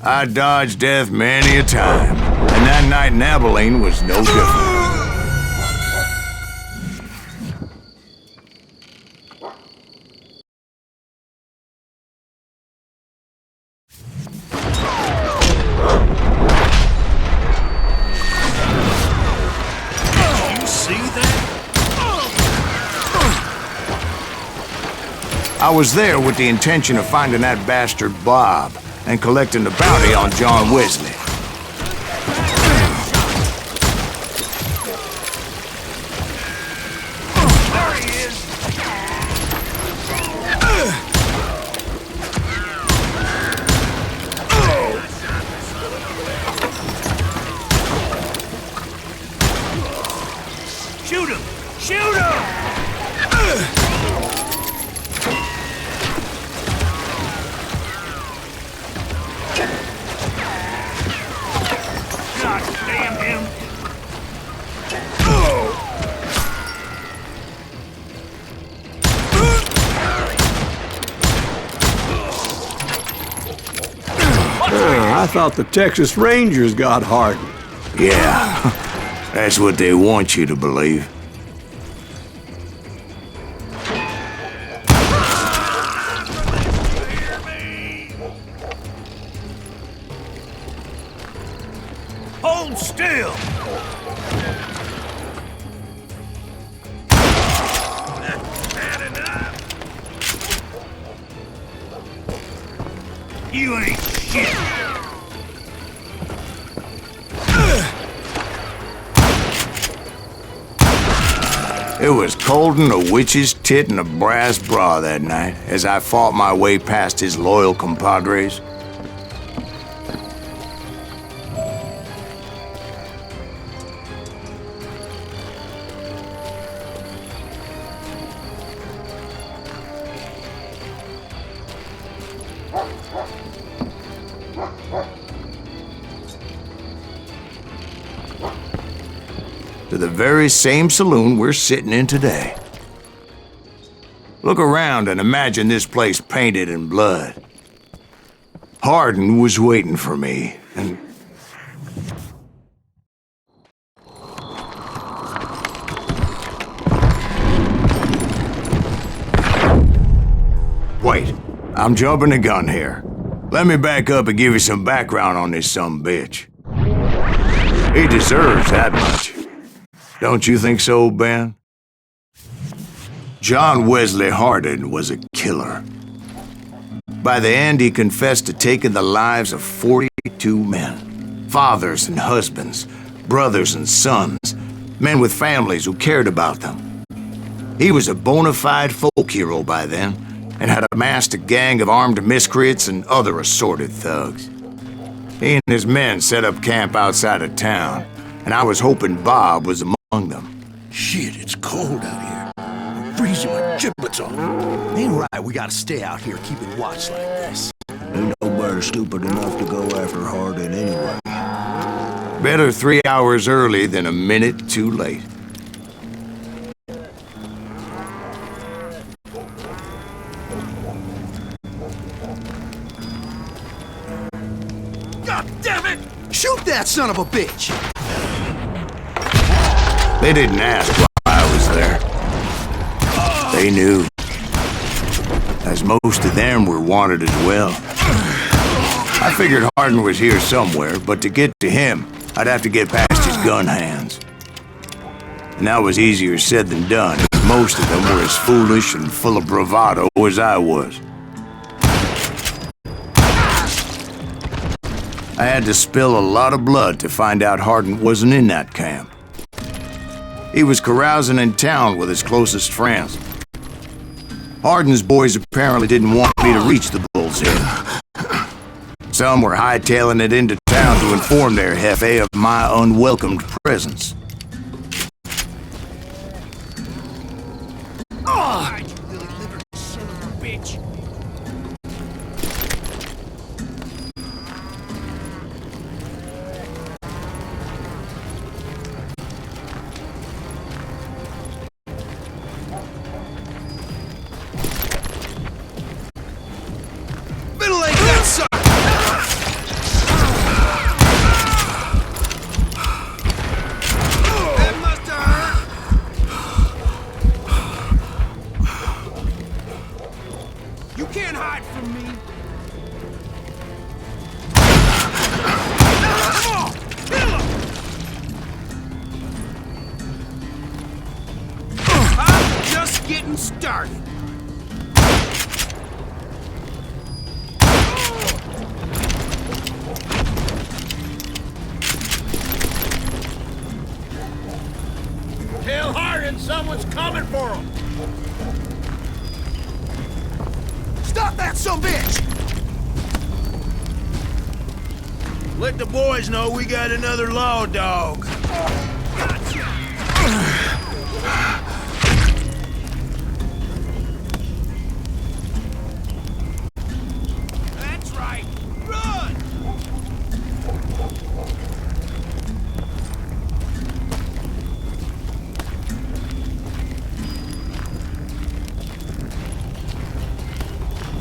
I dodged death many a time, and that night in Abilene was no different. I was there with the intention of finding that bastard Bob and collecting the bounty on John Wesley. There he is! Shoot him! Shoot him! I thought the Texas Rangers got hardened. Yeah, that's what they want you to believe. Hold still! Bad enough! You ain't shit! It was cold in a witch's tit and a brass bra that night as I fought my way past his loyal compadres. To the very same saloon we're sitting in today. Look around and imagine this place painted in blood. Hardin was waiting for me, and... Wait, I'm jumping the gun here. Let me back up and give you some background on this sumbitch. He deserves that much. Don't you think so, Ben? John Wesley Hardin was a killer. By the end, he confessed to taking the lives of 42 men. Fathers and husbands, brothers and sons, men with families who cared about them. He was a bona fide folk hero by then, and had amassed a gang of armed miscreants and other assorted thugs. He and his men set up camp outside of town, and I was hoping Bob was among them. Shit, it's cold out here. I'm freezing my giblets off. Ain't right, we gotta stay out here keeping watch like this. Ain't nobody stupid enough to go after Hardin anyway. Better 3 hours early than a minute too late. God damn it! Shoot that son of a bitch! They didn't ask why I was there. They knew. As most of them were wanted as well. I figured Hardin was here somewhere, but to get to him, I'd have to get past his gun hands. And that was easier said than done, as most of them were as foolish and full of bravado as I was. I had to spill a lot of blood to find out Hardin wasn't in that camp. He was carousing in town with his closest friends. Hardin's boys apparently didn't want me to reach the Bull's Head. Some were hightailing it into town to inform their jefe of my unwelcomed presence. Oh! You really liver son of a bitch! Someone's coming for him! Stop that sumbitch! Let the boys know we got another law dog. That's right. Run!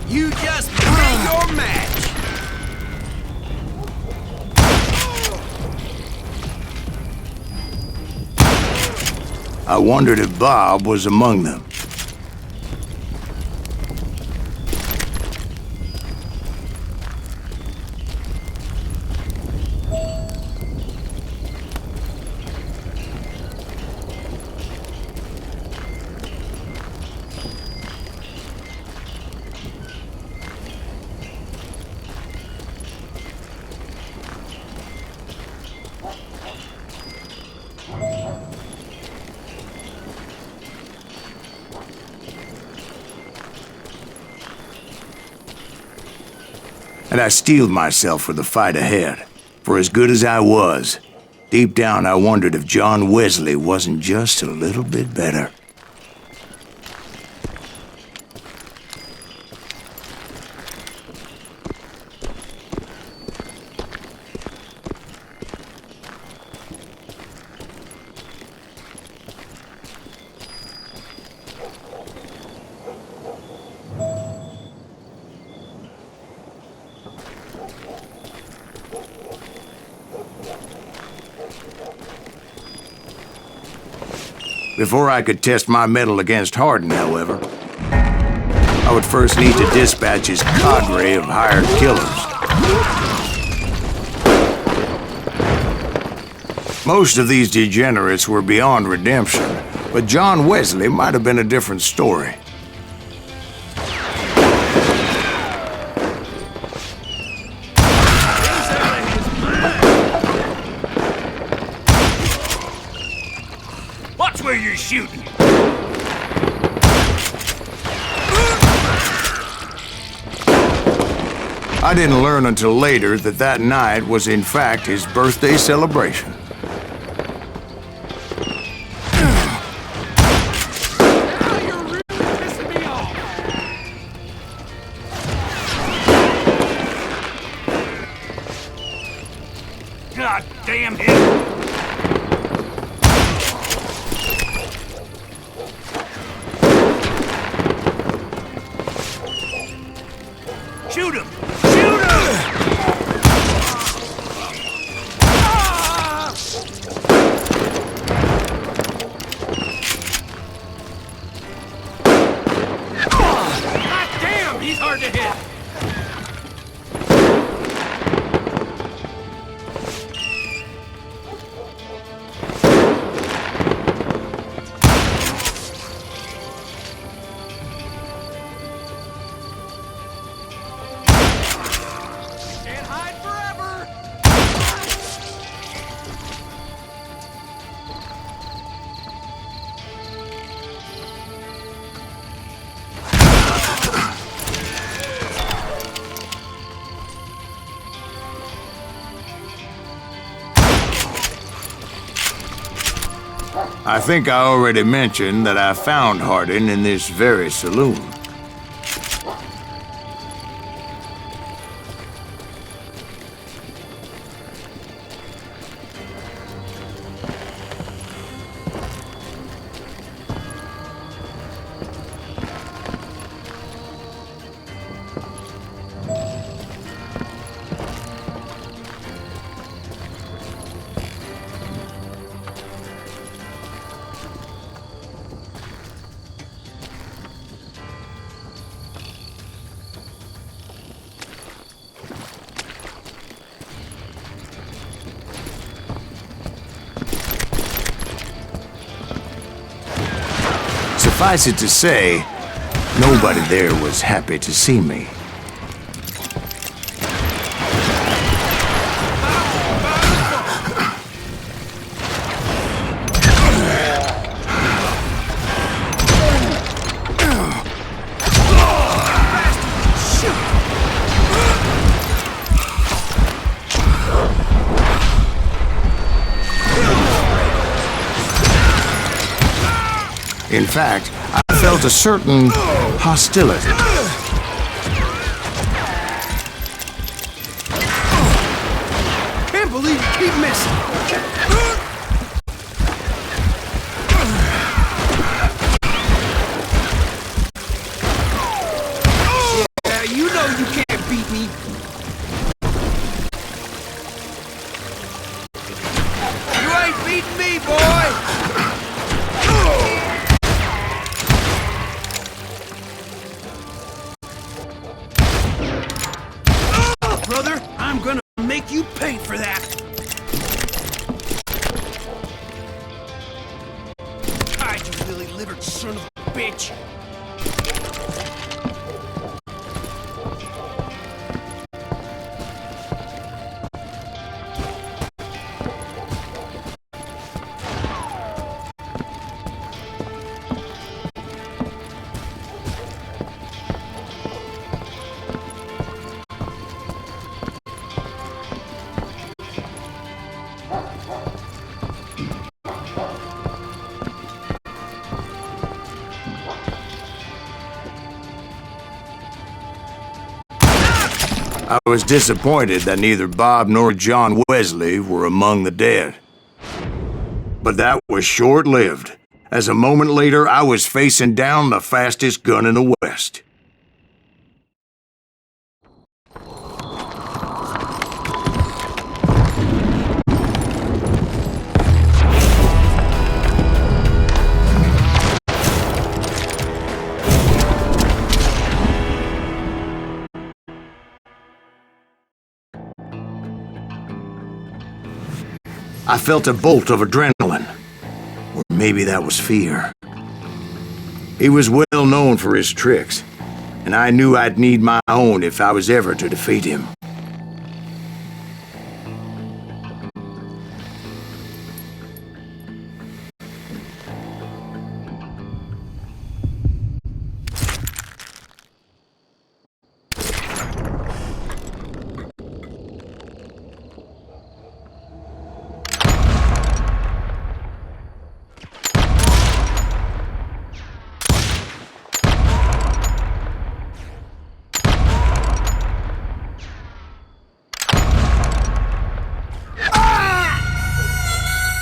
You just pay your match! I wondered if Bob was among them. And I steeled myself for the fight ahead. For as good as I was, deep down I wondered if John Wesley wasn't just a little bit better. Before I could test my mettle against Hardin, however, I would first need to dispatch his cadre of hired killers. Most of these degenerates were beyond redemption, but John Wesley might have been a different story. Watch where you're shooting! I didn't learn until later that that night was in fact his birthday celebration. Now you're really pissing me off! God damn it! Shoot him! Shoot him! God damn, he's hard to hit! Can't hide forever! I think I already mentioned that I found Hardin in this very saloon. Suffice it to say, nobody there was happy to see me. In fact, I felt a certain hostility. Can't believe you keep missing. Yeah, you know you can't beat me. You ain't beating me, boy! Brother, I'm gonna make you pay for that! God, you lily-livered son of a bitch! I was disappointed that neither Bob nor John Wesley were among the dead. But that was short-lived, as a moment later I was facing down the fastest gun in the West. I felt a bolt of adrenaline, or maybe that was fear. He was well known for his tricks, and I knew I'd need my own if I was ever to defeat him.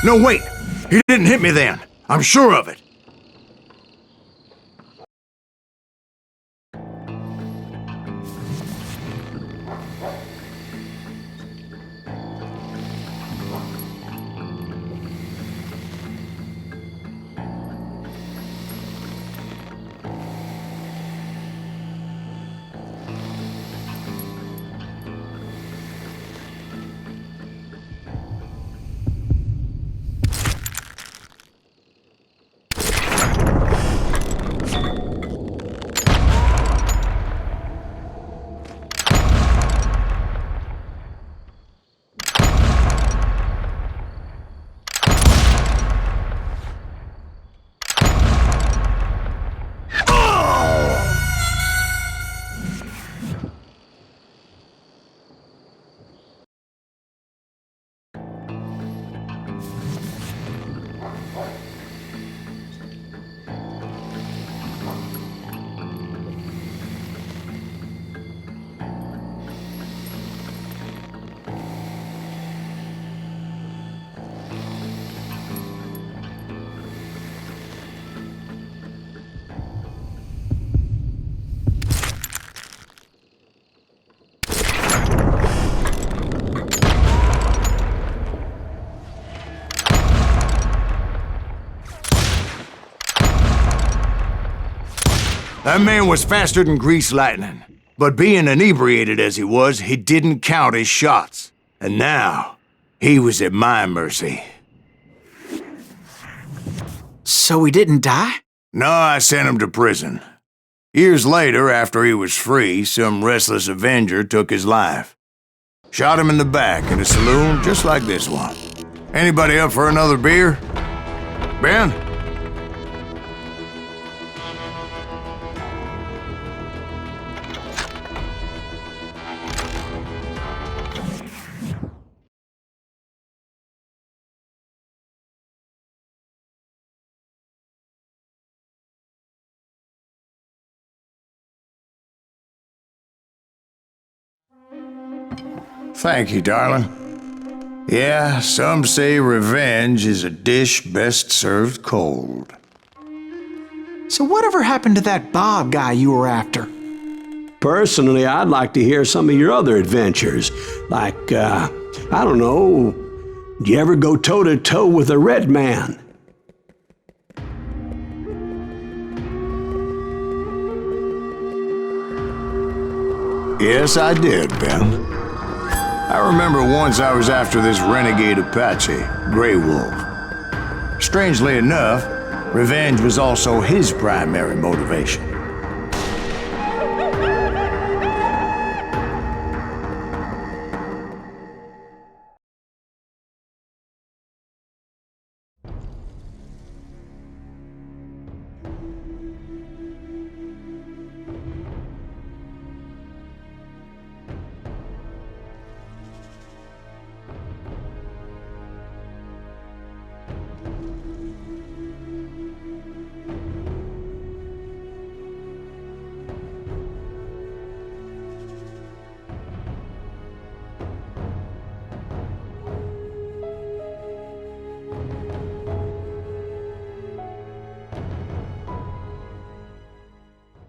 No, wait! He didn't hit me then! I'm sure of it! That man was faster than greased lightning. But being inebriated as he was, he didn't count his shots. And now, he was at my mercy. So he didn't die? No, I sent him to prison. Years later, after he was free, some restless avenger took his life. Shot him in the back in a saloon just like this one. Anybody up for another beer? Ben? Thank you, darling. Yeah, some say revenge is a dish best served cold. So whatever happened to that Bob guy you were after? Personally, I'd like to hear some of your other adventures. Like, I don't know, did you ever go toe-to-toe with a red man? Yes, I did, Ben. I remember once I was after this renegade Apache, Grey Wolf. Strangely enough, revenge was also his primary motivation.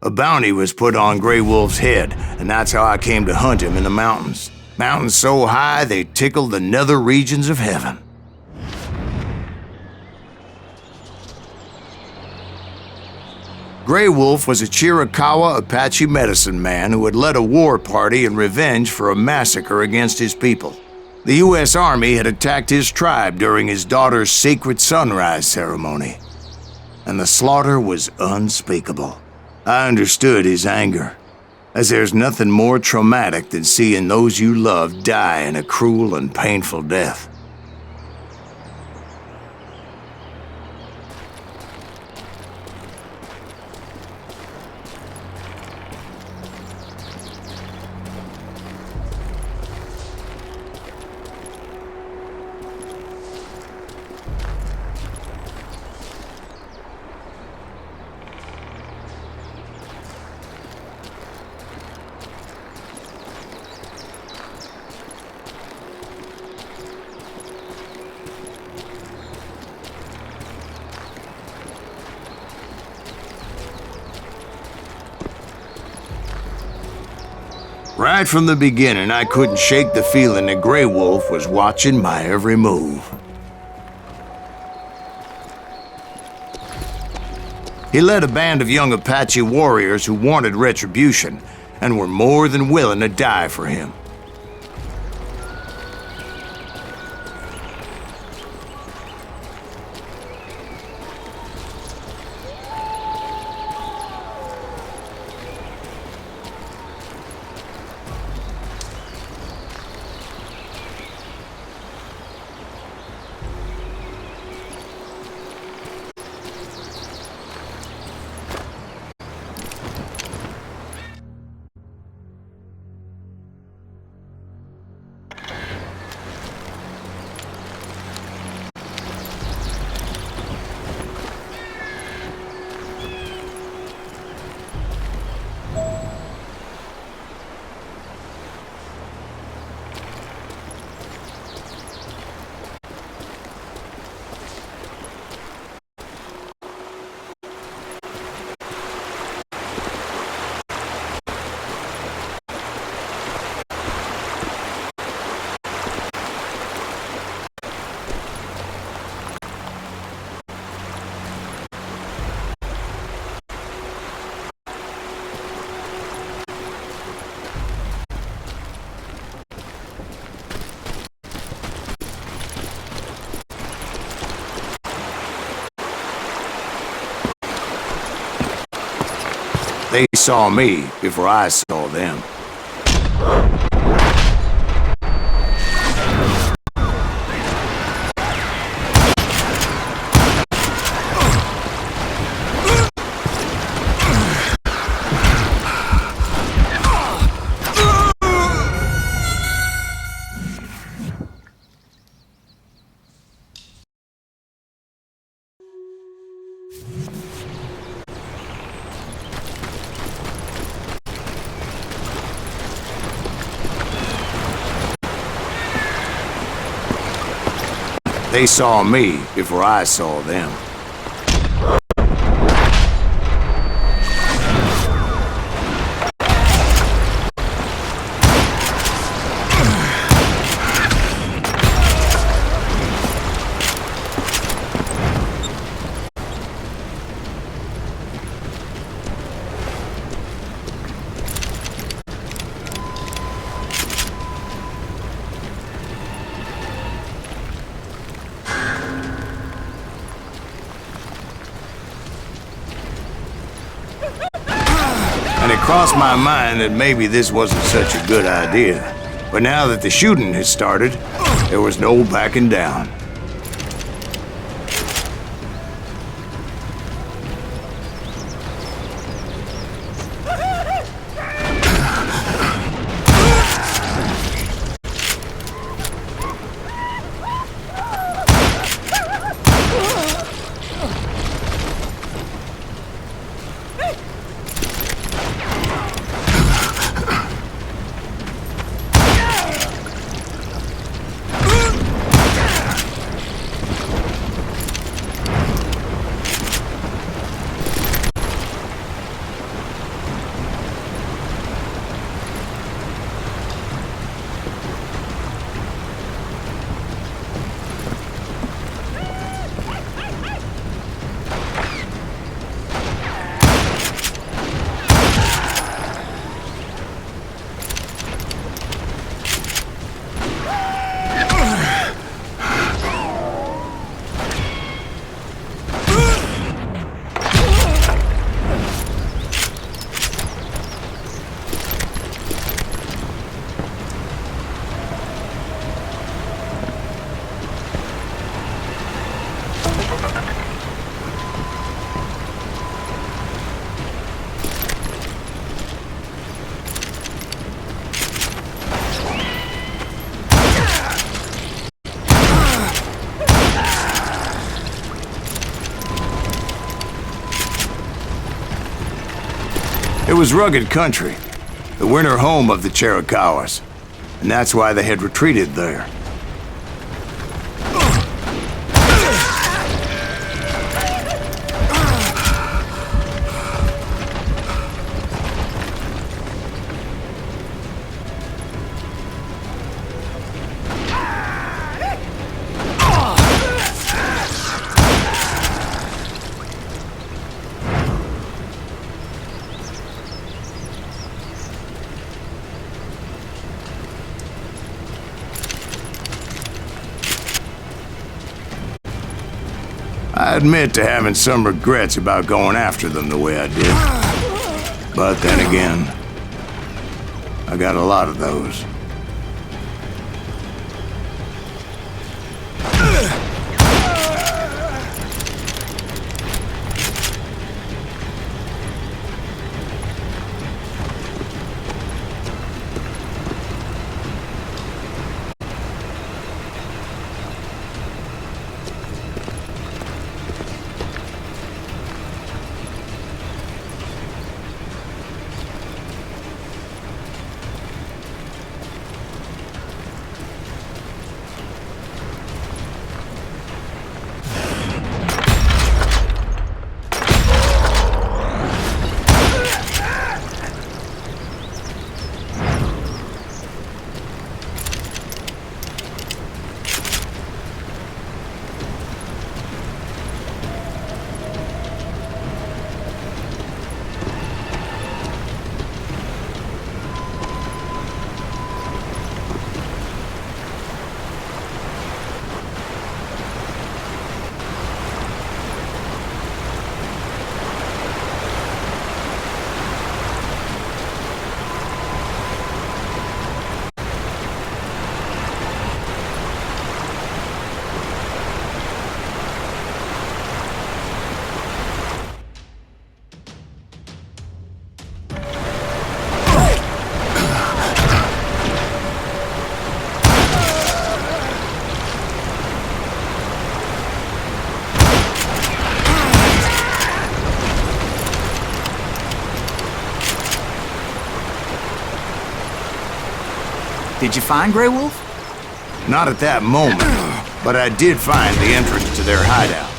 A bounty was put on Grey Wolf's head, and that's how I came to hunt him in the mountains. Mountains so high they tickled the nether regions of heaven. Grey Wolf was a Chiricahua Apache medicine man who had led a war party in revenge for a massacre against his people. The U.S. Army had attacked his tribe during his daughter's sacred sunrise ceremony, and the slaughter was unspeakable. I understood his anger, as there's nothing more traumatic than seeing those you love die in a cruel and painful death. Right from the beginning, I couldn't shake the feeling that Grey Wolf was watching my every move. He led a band of young Apache warriors who wanted retribution and were more than willing to die for him. They saw me before I saw them. They saw me before I saw them. And it crossed my mind that maybe this wasn't such a good idea. But now that the shooting had started, there was no backing down. It was rugged country, the winter home of the Chiricahuas, and that's why they had retreated there. I admit to having some regrets about going after them the way I did. But then again, I got a lot of those. Did you find Grey Wolf? Not at that moment. but I did find the entrance to their hideout.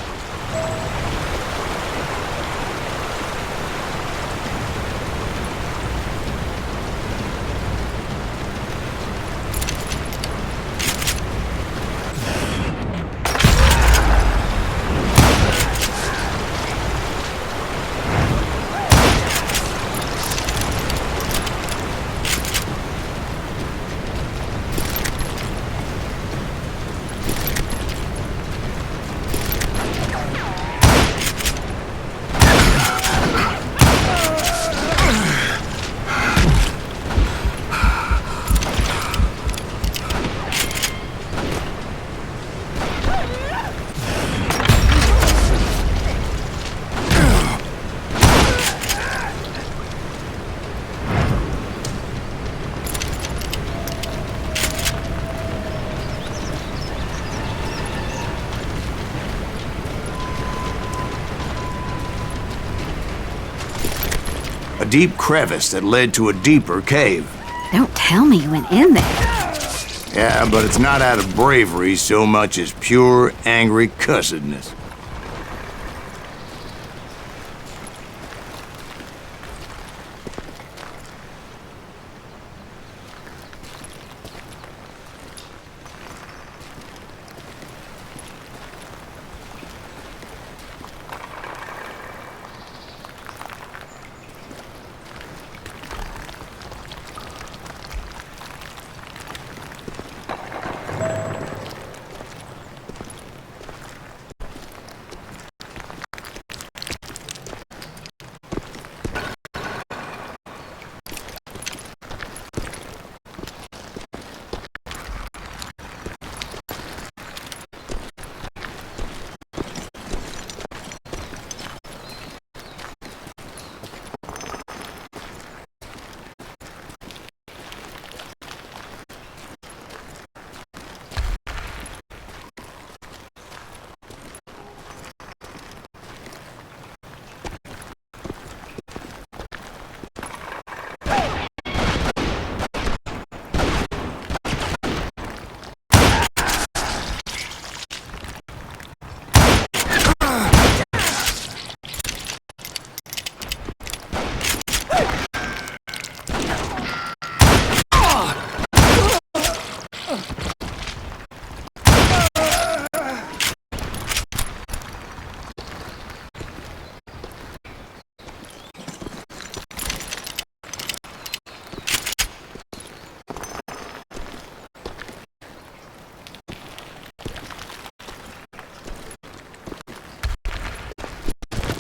A deep crevice that led to a deeper cave. Don't tell me you went in there. Yeah, but it's not out of bravery so much as pure, angry cussedness.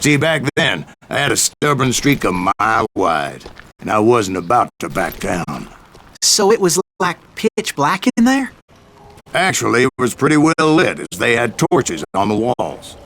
See, back then, I had a stubborn streak a mile wide, and I wasn't about to back down. So it was like pitch black in there? Actually, it was pretty well lit, as they had torches on the walls.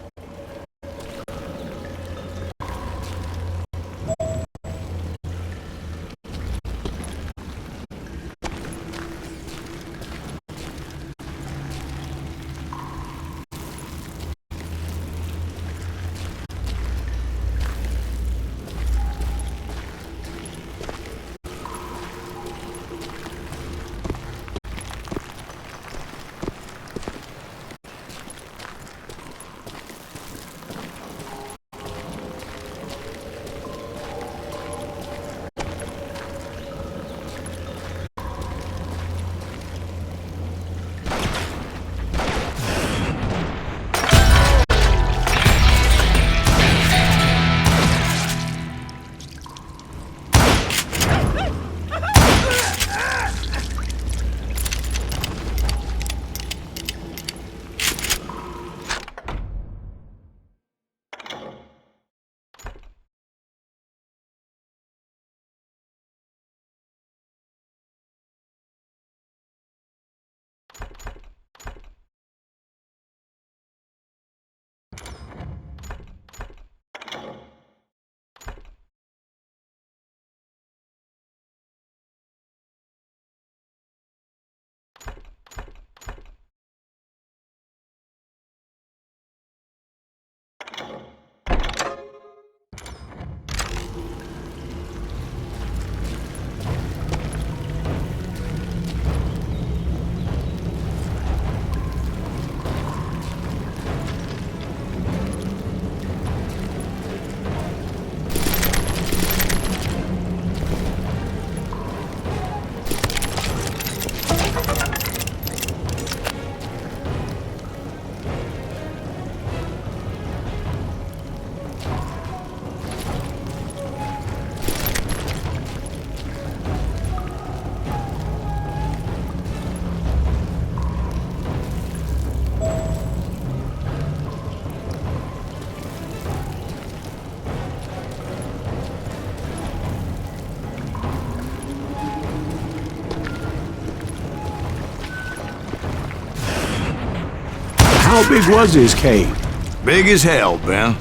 How big was his cave? Big as hell, Ben.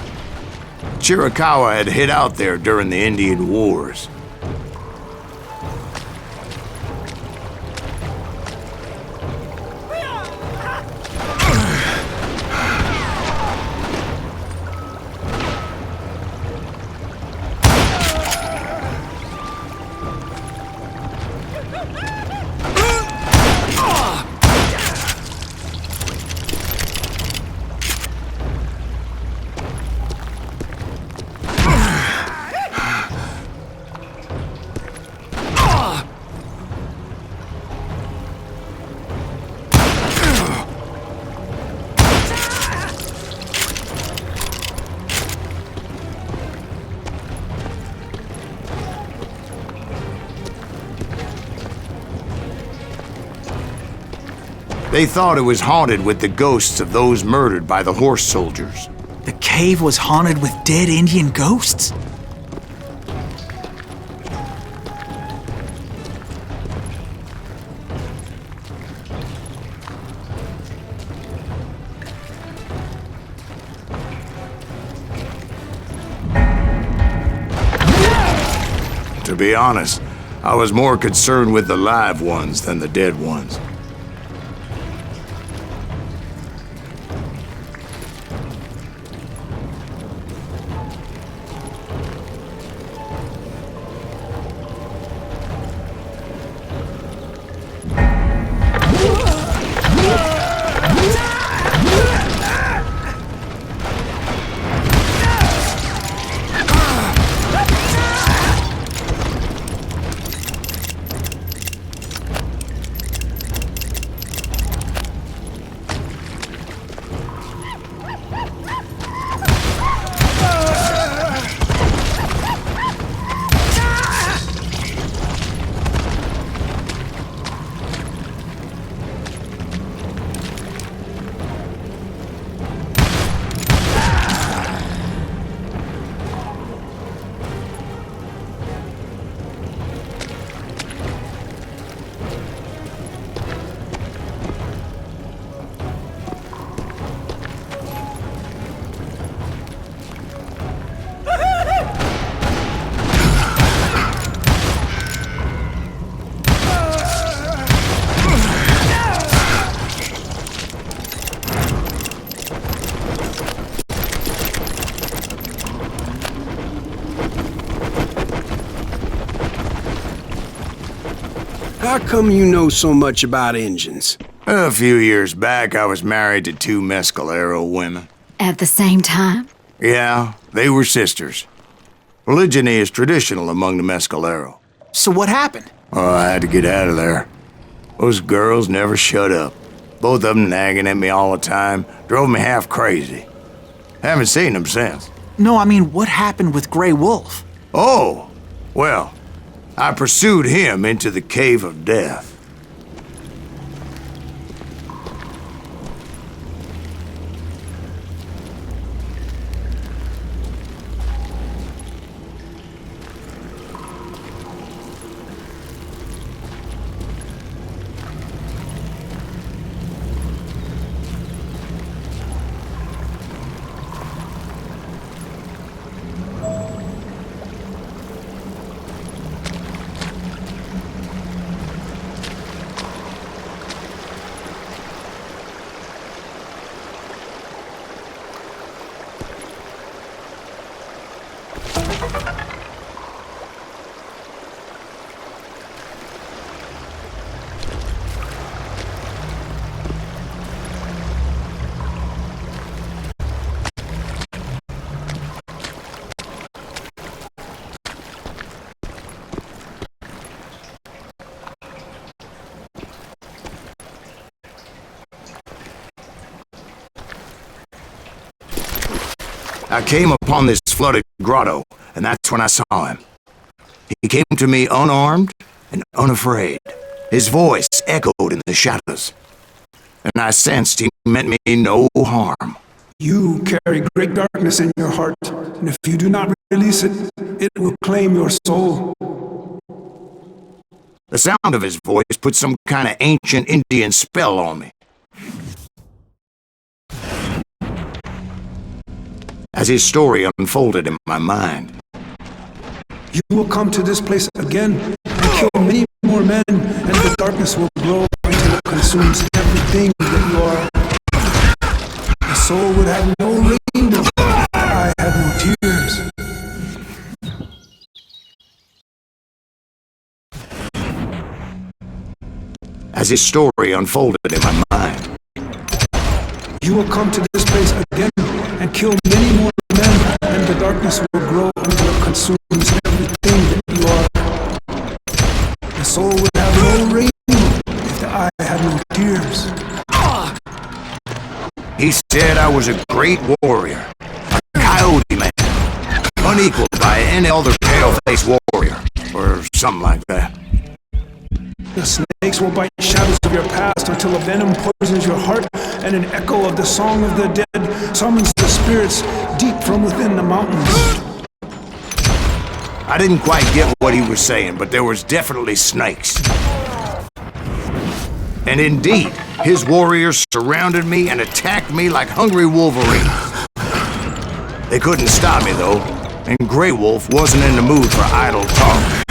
Chiricahua had hid out there during the Indian Wars. They thought it was haunted with the ghosts of those murdered by the horse soldiers. The cave was haunted with dead Indian ghosts? To be honest, I was more concerned with the live ones than the dead ones. How come you know so much about engines? A few years back, I was married to two Mescalero women. At the same time? Yeah, they were sisters. Polygyny is traditional among the Mescalero. So what happened? Oh, I had to get out of there. Those girls never shut up. Both of them nagging at me all the time. Drove me half crazy. Haven't seen them since. No, I mean, what happened with Grey Wolf? Oh, well, I pursued him into the Cave of Death. I came upon this flooded grotto, and that's when I saw him. He came to me unarmed and unafraid. His voice echoed in the shadows, and I sensed he meant me no harm. You carry great darkness in your heart, and if you do not release it, it will claim your soul. The sound of his voice put some kind of ancient Indian spell on me. as his story unfolded in my mind. You will come to this place again and kill many more men, and the darkness will grow until it consumes everything that you are. The soul would have no rainbow, the eye had no tears. As his story unfolded in my mind. You will come to this place again and kill many more men, and the darkness will grow until it consumes everything that you are. The soul would have no rainbow if the eye had no tears. He said I was a great warrior, a coyote man, unequaled by any other pale-faced warrior, or something like that. The snakes will bite shadows of your past until a venom poisons your heart, and an echo of the song of the dead summons the spirits deep from within the mountains. I didn't quite get what he was saying, but there was definitely snakes. And indeed, his warriors surrounded me and attacked me like hungry wolverines. They couldn't stop me, though, and Grey Wolf wasn't in the mood for idle talk.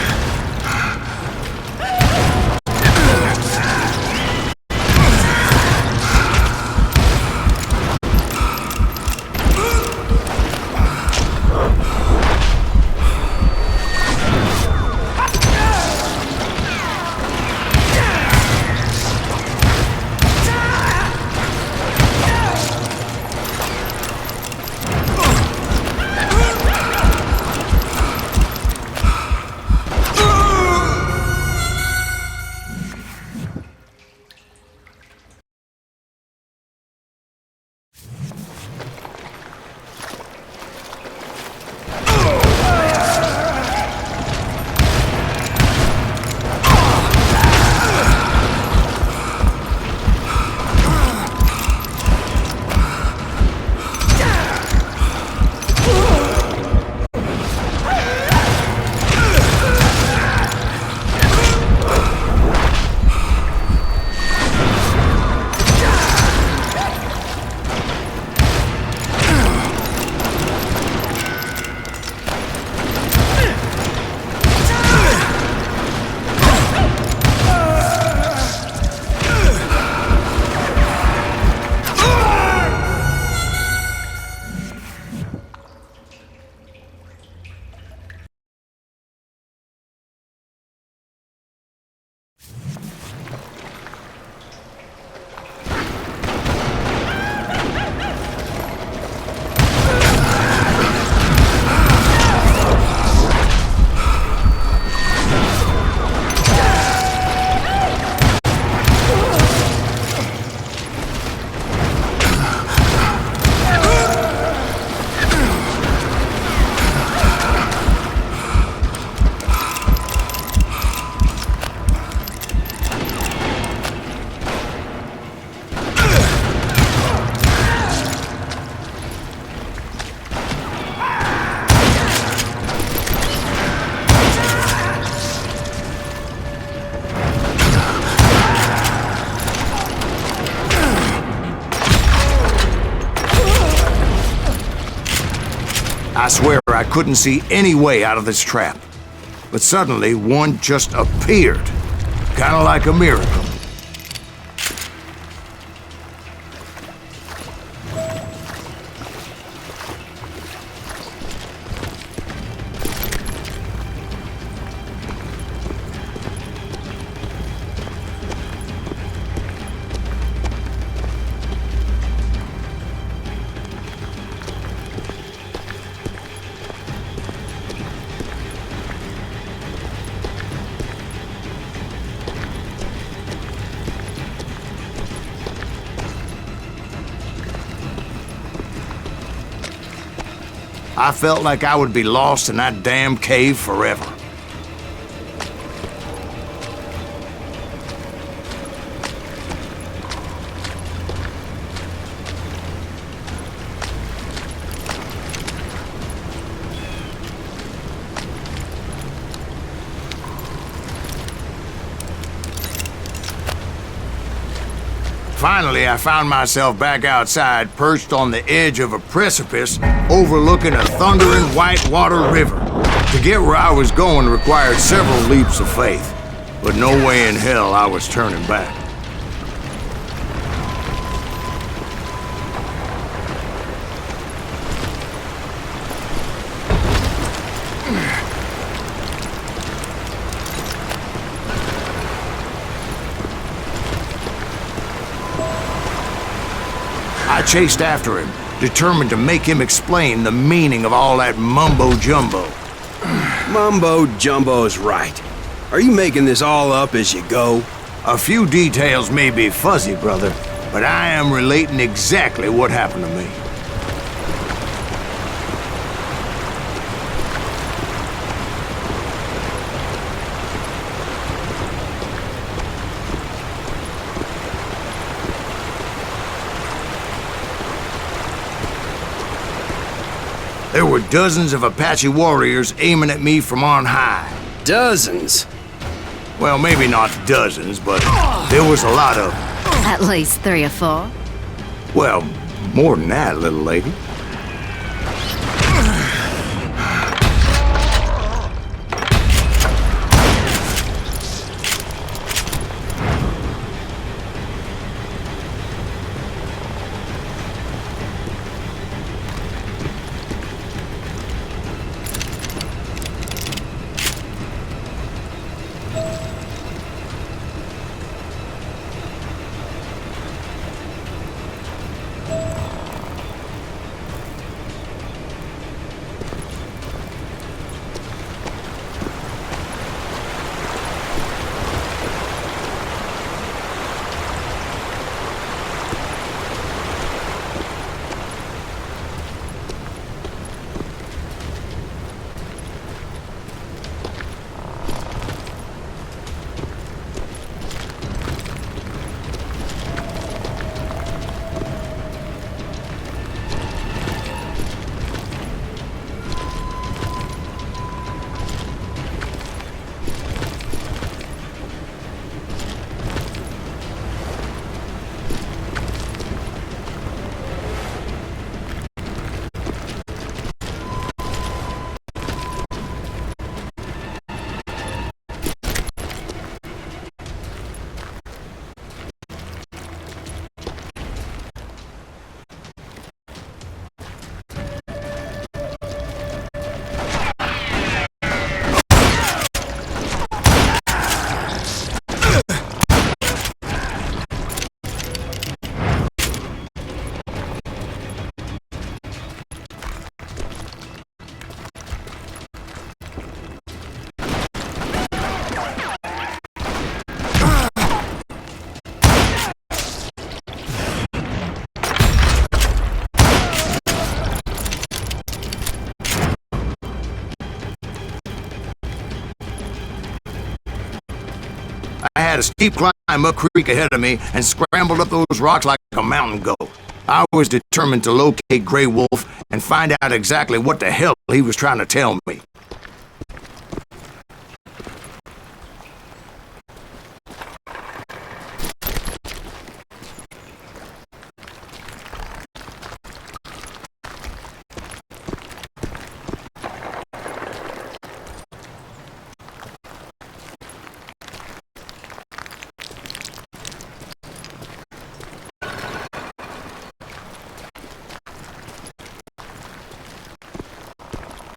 I swear I couldn't see any way out of this trap. But suddenly, one just appeared. Kinda like a miracle. I felt like I would be lost in that damn cave forever. Finally, I found myself back outside, perched on the edge of a precipice overlooking a thundering whitewater river. To get where I was going required several leaps of faith, but no way in hell I was turning back. I chased after him, determined to make him explain the meaning of all that mumbo-jumbo. Mumbo-jumbo's right. Are you making this all up as you go? A few details may be fuzzy, brother, but I am relating exactly what happened to me. There were dozens of Apache warriors aiming at me from on high. Dozens? Well, maybe not dozens, but there was a lot of them. At least 3 or 4. Well, more than that, little lady. I had a steep climb up creek ahead of me and scrambled up those rocks like a mountain goat. I was determined to locate Grey Wolf and find out exactly what the hell he was trying to tell me.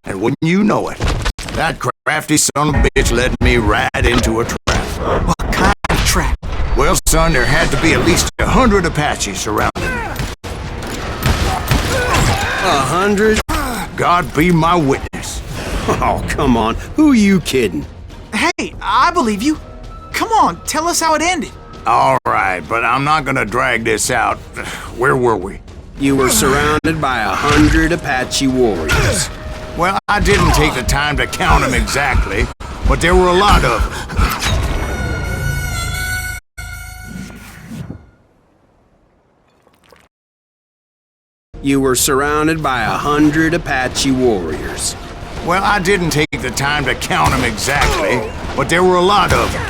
And wouldn't you know it, that crafty son of a bitch led me right into a trap. What kind of trap? Well, son, there had to be at least 100 Apaches surrounding me. 100? God be my witness. Oh, come on. Who are you kidding? Hey, I believe you. Come on, tell us how it ended. All right, but I'm not gonna drag this out. Where were we? You were surrounded by 100 Apache warriors. Well, I didn't take the time to count them exactly, but there were a lot of them. You were surrounded by 100 Apache warriors. Well, I didn't take the time to count them exactly, but there were a lot of them.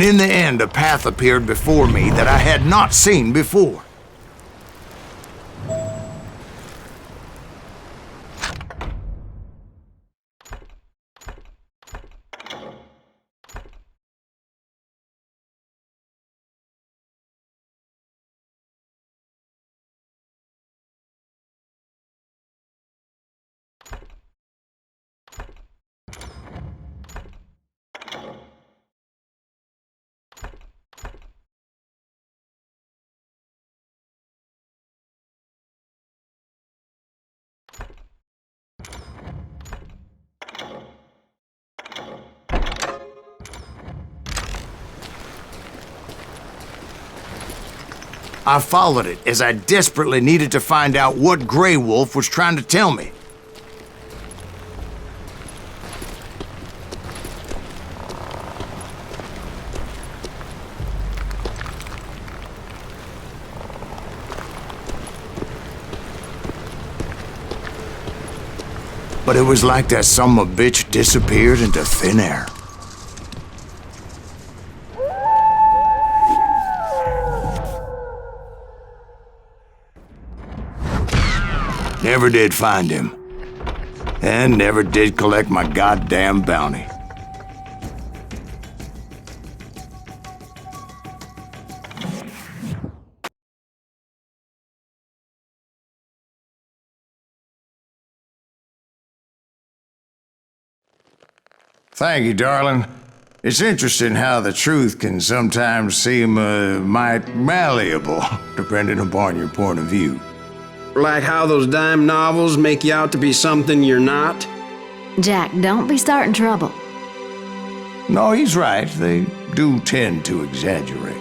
And in the end, a path appeared before me that I had not seen before. I followed it as I desperately needed to find out what Grey Wolf was trying to tell me. But it was like that son of a bitch disappeared into thin air. Never did find him. And never did collect my goddamn bounty. Thank you, darling. It's interesting how the truth can sometimes seem might malleable, depending upon your point of view. Like how those dime novels make you out to be something you're not? Jack, don't be starting trouble. No, he's right. They do tend to exaggerate.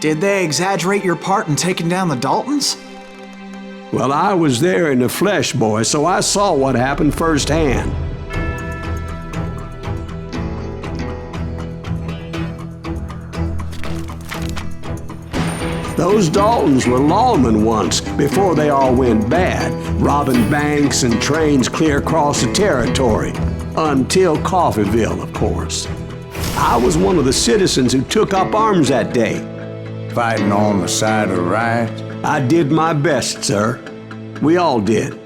Did they exaggerate your part in taking down the Daltons? Well, I was there in the flesh, boy, so I saw what happened firsthand. Those Daltons were lawmen once, before they all went bad, robbing banks and trains clear across the territory. Until Coffeeville, of course. I was one of the citizens who took up arms that day. Fighting on the side of right? I did my best, sir. We all did.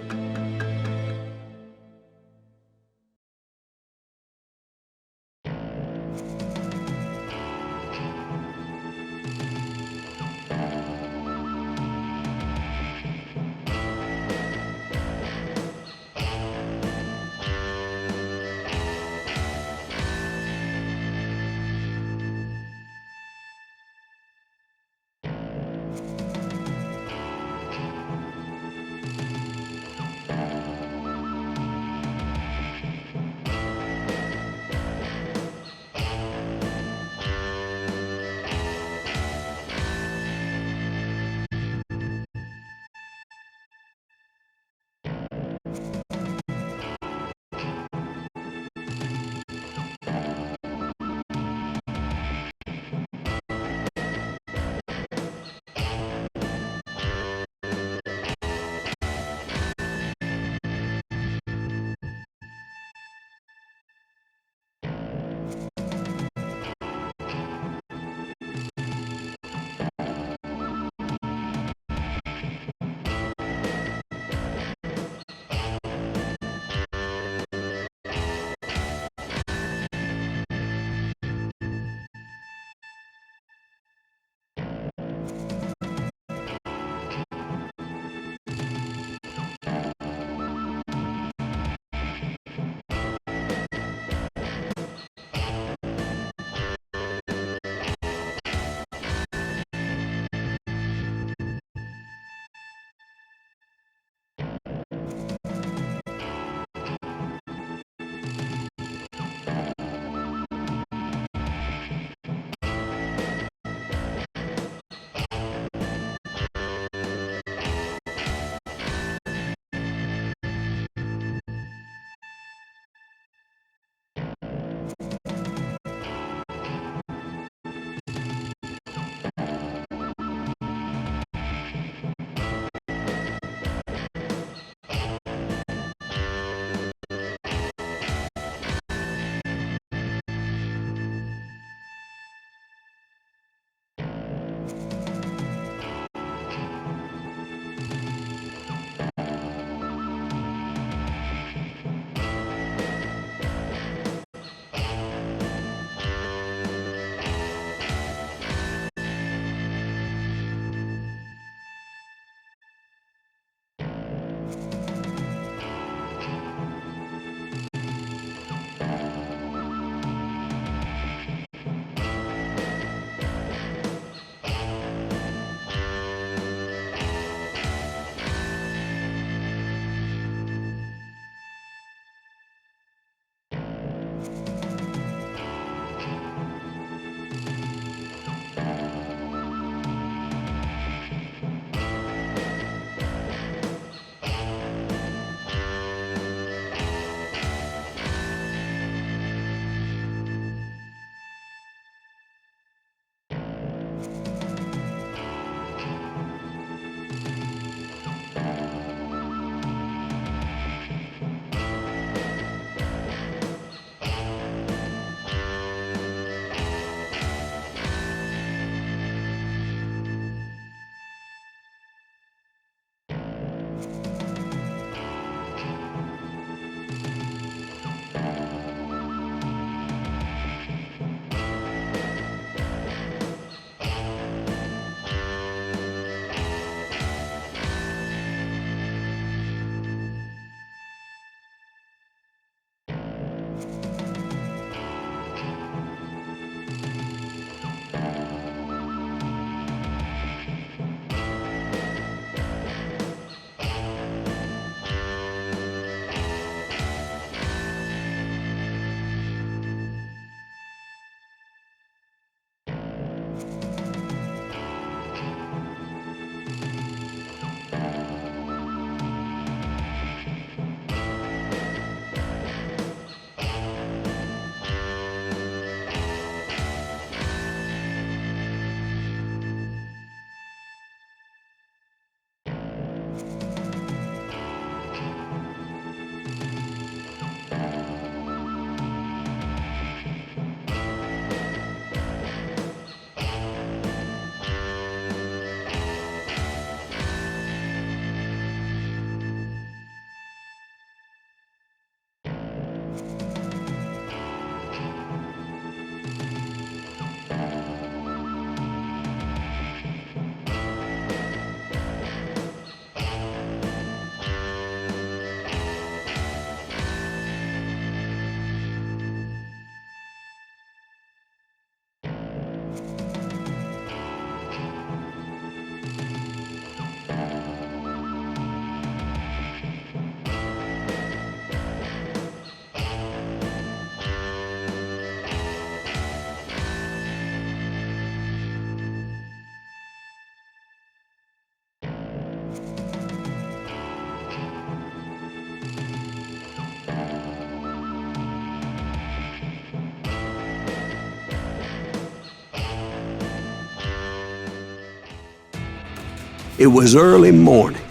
It was early morning.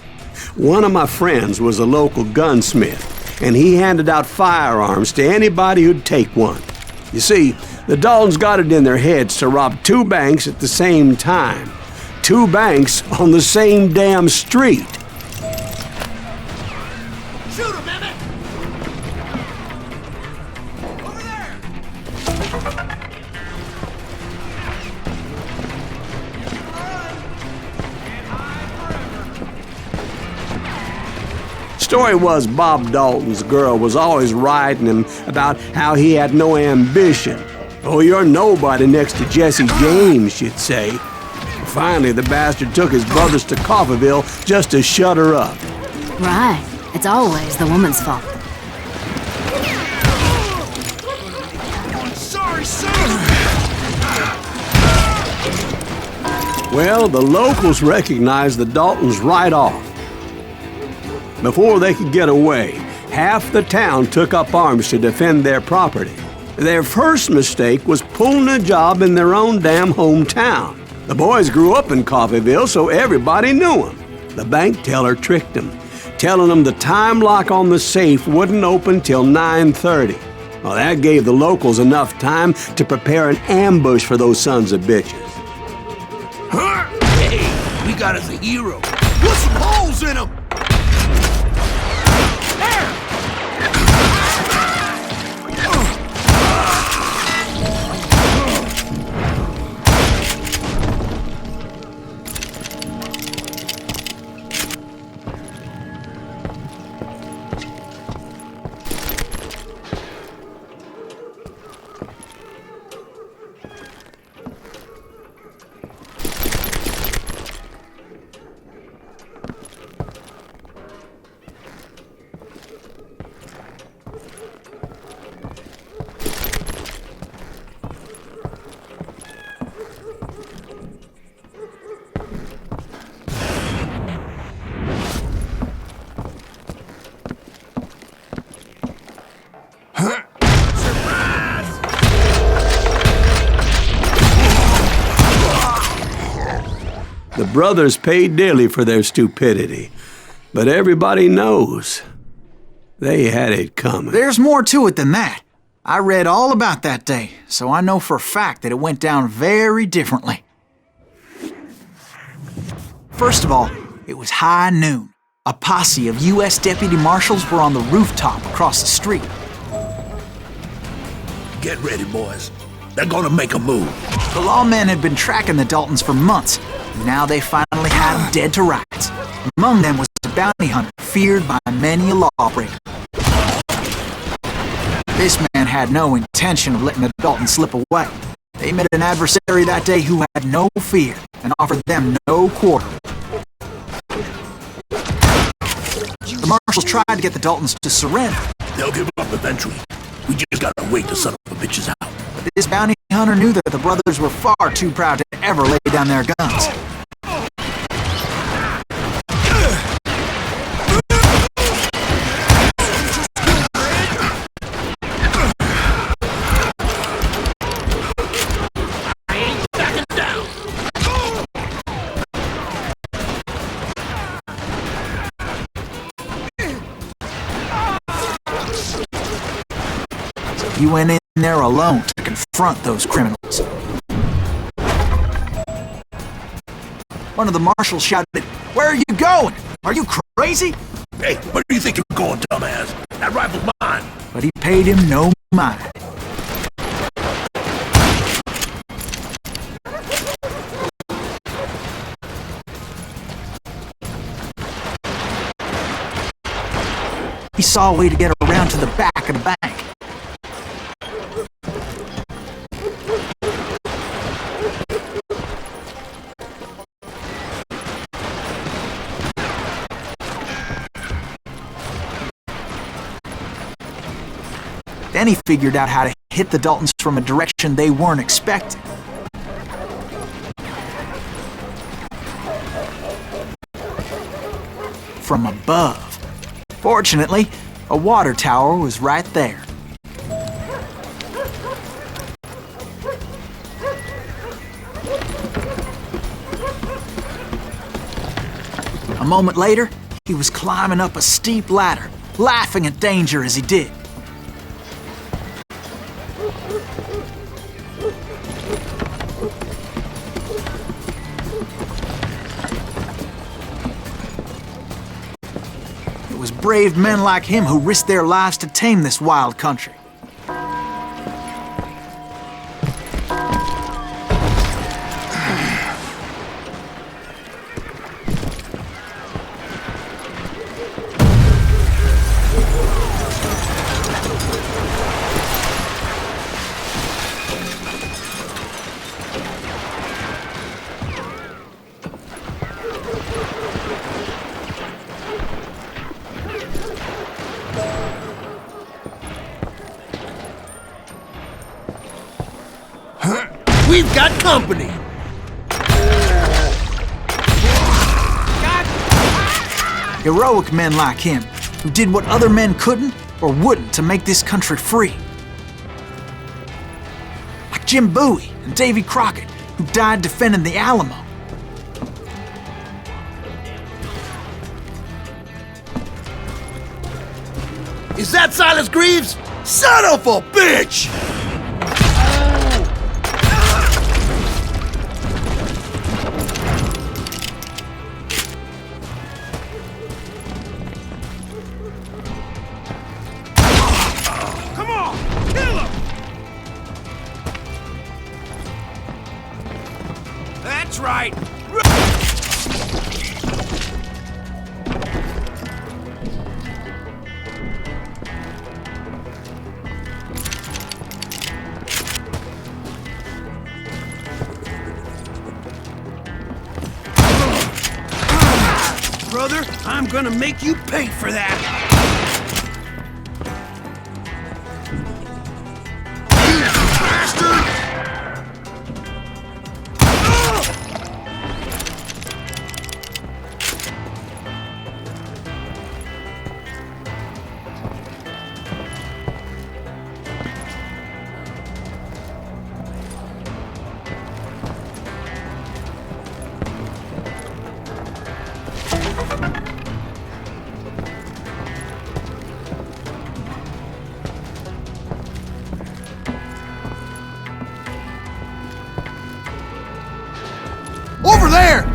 One of my friends was a local gunsmith, and he handed out firearms to anybody who'd take one. You see, the Daltons got it in their heads to rob 2 banks at the same time. 2 banks on the same damn street. Shoot him, Emmett! Over there! Story was Bob Dalton's girl was always riding him about how he had no ambition. Oh, you're nobody next to Jesse James, she'd say. Finally, the bastard took his brothers to Coffeyville just to shut her up. Right. It's always the woman's fault. Sorry, son! Well, the locals recognized the Daltons right off. Before they could get away, half the town took up arms to defend their property. Their first mistake was pulling a job in their own damn hometown. The boys grew up in Coffeyville, so everybody knew them. The bank teller tricked them, telling them the time lock on the safe wouldn't open till 9:30. Well, that gave the locals enough time to prepare an ambush for those sons of bitches. Hey, we got us a hero. Put some holes in him! The brothers paid dearly for their stupidity, but everybody knows they had it coming. There's more to it than that. I read all about that day, so I know for a fact that it went down very differently. First of all, it was high noon. A posse of U.S. deputy marshals were on the rooftop across the street. Get ready, boys. They're gonna make a move. The lawmen had been tracking the Daltons for months, and now they finally had them dead to rights. Among them was a bounty hunter feared by many a lawbreaker. This man had no intention of letting the Daltons slip away. They met an adversary that day who had no fear and offered them no quarter. The marshals tried to get the Daltons to surrender. They'll give up eventually. We just gotta wait the son of the bitches out. But this bounty hunter knew that the brothers were far too proud to ever lay down their guns. He went in there alone to confront those criminals. One of the marshals shouted, "Where are you going? Are you crazy?" Hey, where do you think you're going, dumbass? That rifle's mine. But he paid him no mind. He saw a way to get around to the back of the bank. Then he figured out how to hit the Daltons from a direction they weren't expecting. From above. Fortunately, a water tower was right there. A moment later, he was climbing up a steep ladder, laughing at danger as he did. It was brave men like him who risked their lives to tame this wild country. We've got company! Heroic men like him, who did what other men couldn't or wouldn't to make this country free. Like Jim Bowie and Davy Crockett, who died defending the Alamo. Is that Silas Greaves? Son of a bitch! Come on, kill him! That's right. Brother, I'm gonna make you pay for that! You bastard! Over there!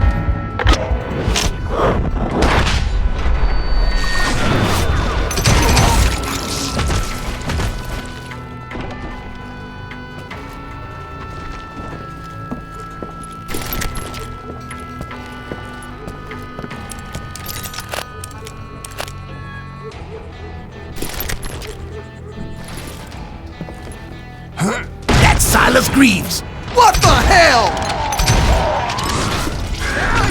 That's Silas Greaves! What the hell?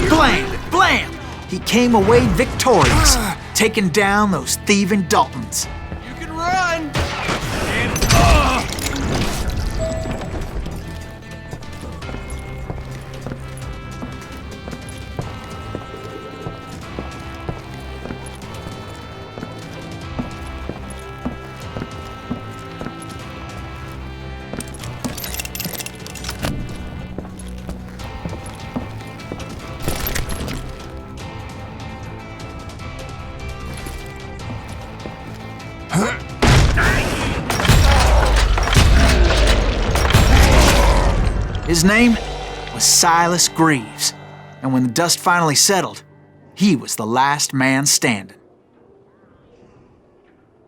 Blam! Blam! He came away victorious, taking down those thieving Daltons. You can run! And, His name was Silas Greaves, and when the dust finally settled, he was the last man standing.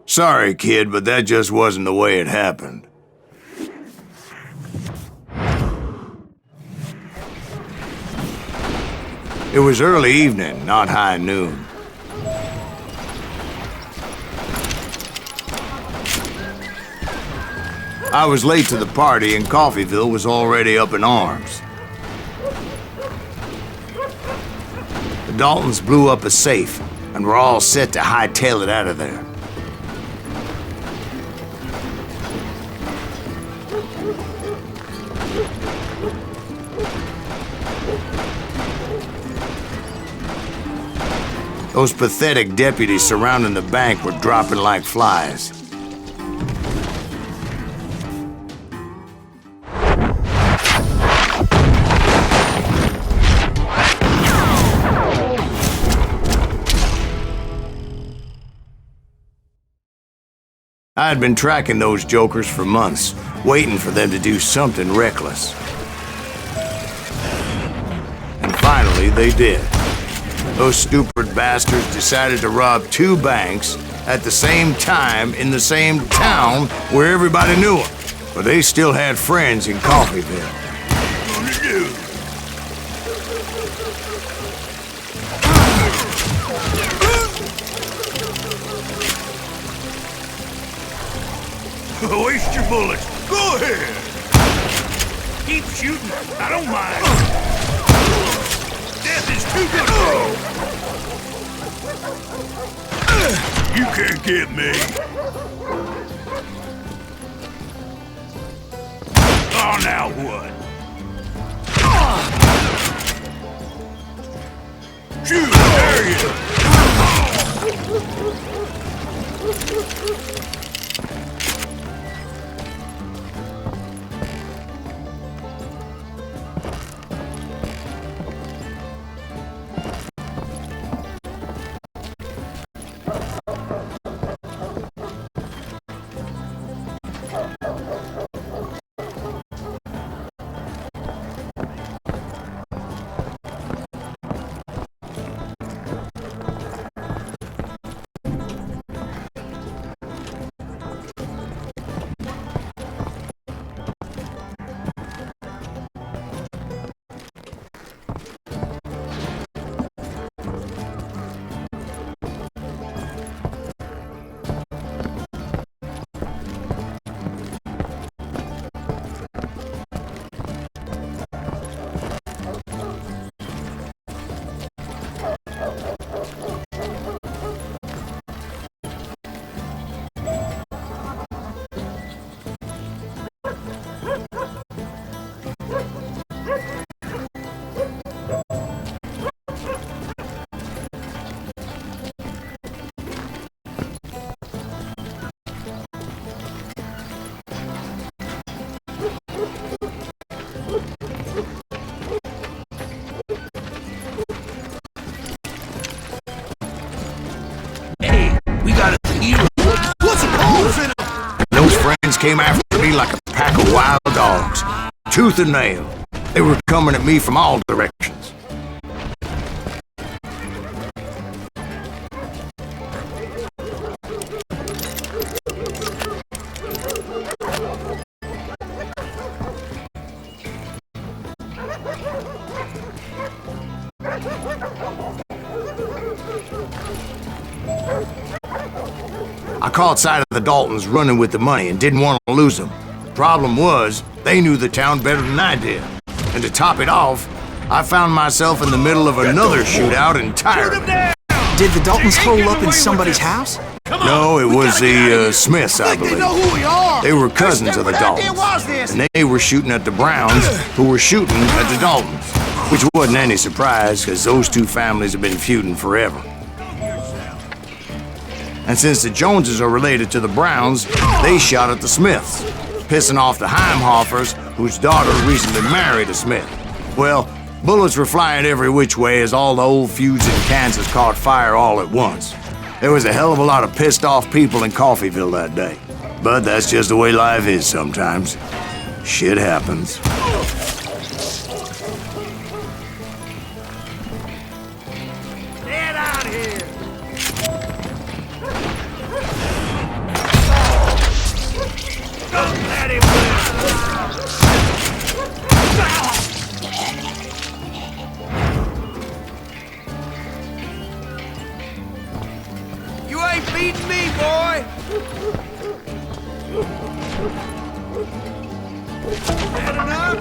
Sorry, kid, but that just wasn't the way it happened. It was early evening, not high noon. I was late to the party and Coffeyville was already up in arms. The Daltons blew up a safe and were all set to hightail it out of there. Those pathetic deputies surrounding the bank were dropping like flies. I had been tracking those jokers for months, waiting for them to do something reckless. And finally, they did. Those stupid bastards decided to rob 2 banks at the same time in the same town where everybody knew them. But they still had friends in Coffeyville. Waste your bullets. Go ahead. Keep shooting. I don't mind. Death is too good for you. You can't get me. Oh, now what? Shoot, there you go. Those friends came after me like a pack of wild dogs, tooth and nail. They were coming at me from all directions. I caught sight of the Daltons running with the money and didn't want to lose them. Problem was, they knew the town better than I did. And to top it off, I found myself in the middle of another shootout entirely. Did the Daltons hole up in somebody's house? No, it was the Smiths, I believe. They were cousins of the Daltons, and they were shooting at the Browns, who were shooting at the Daltons. Which wasn't any surprise, because those 2 families have been feuding forever. And since the Joneses are related to the Browns, they shot at the Smiths, pissing off the Heimhoffers, whose daughter recently married a Smith. Well, bullets were flying every which way as all the old feuds in Kansas caught fire all at once. There was a hell of a lot of pissed off people in Coffeyville that day. But that's just the way life is sometimes. Shit happens. Get out of here! Don't let him You ain't beating me, boy! Had enough?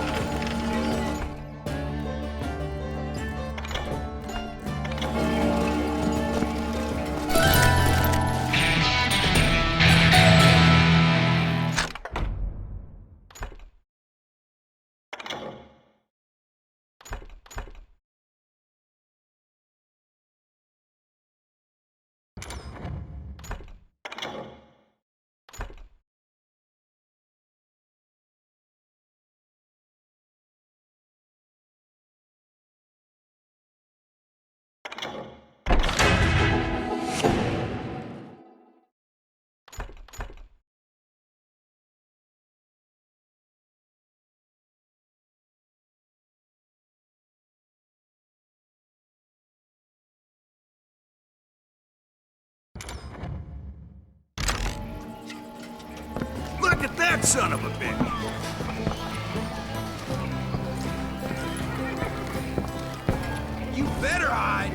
That son of a bitch! You better hide!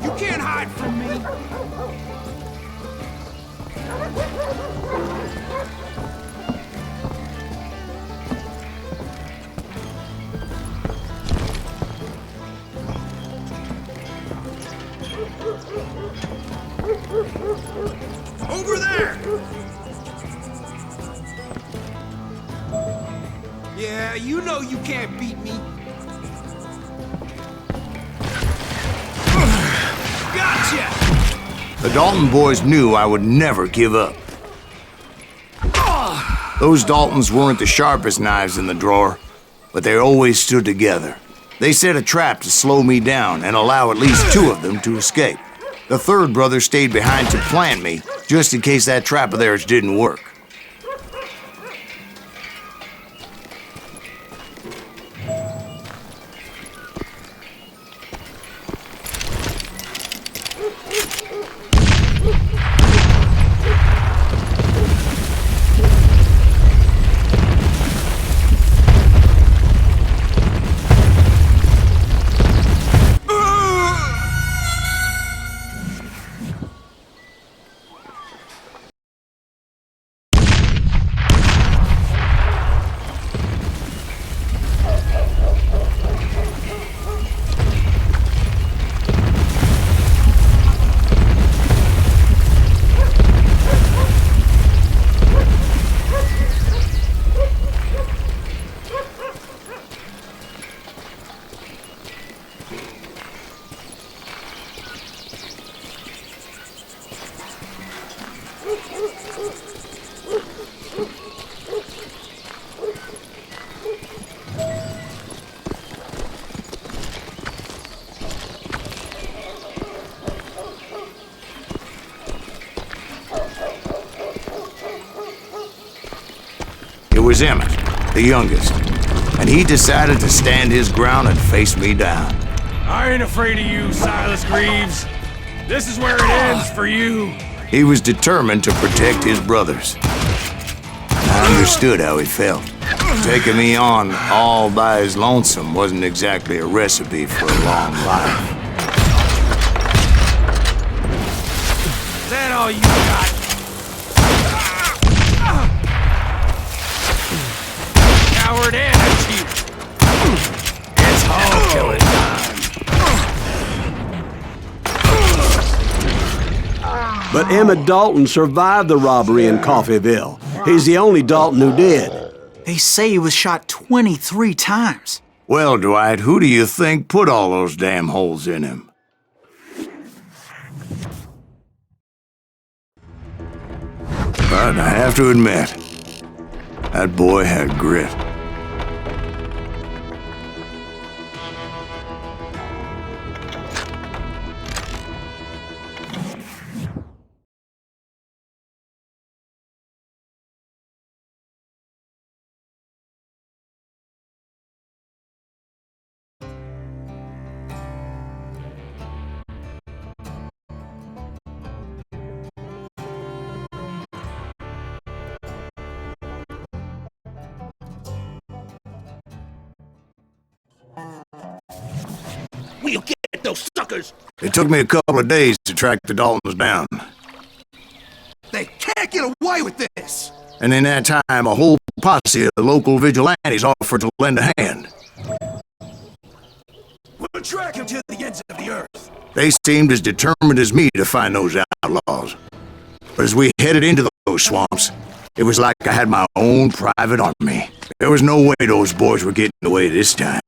You can't hide from me! Over there! Yeah, you know you can't beat me. Gotcha! The Dalton boys knew I would never give up. Those Daltons weren't the sharpest knives in the drawer, but they always stood together. They set a trap to slow me down and allow at least two of them to escape. The third brother stayed behind to plant me, just in case that trap of theirs didn't work. It was Emmett, the youngest, and he decided to stand his ground and face me down. I ain't afraid of you, Silas Greaves. This is where it ends for you. He was determined to protect his brothers. I understood how he felt. Taking me on all by his lonesome wasn't exactly a recipe for a long life. Is that all you got? Coward and a cheat. It's all killing time. But Emmett Dalton survived the robbery in Coffeyville. He's the only Dalton who did. They say he was shot 23 times. Well, Dwight, who do you think put all those damn holes in him? But I have to admit, that boy had grit. We'll get those suckers! It took me a couple of days to track the Daltons down. They can't get away with this! And in that time, a whole posse of local vigilantes offered to lend a hand. We'll track him to the ends of the earth. They seemed as determined as me to find those outlaws. But as we headed into those swamps, it was like I had my own private army. There was no way those boys were getting away this time.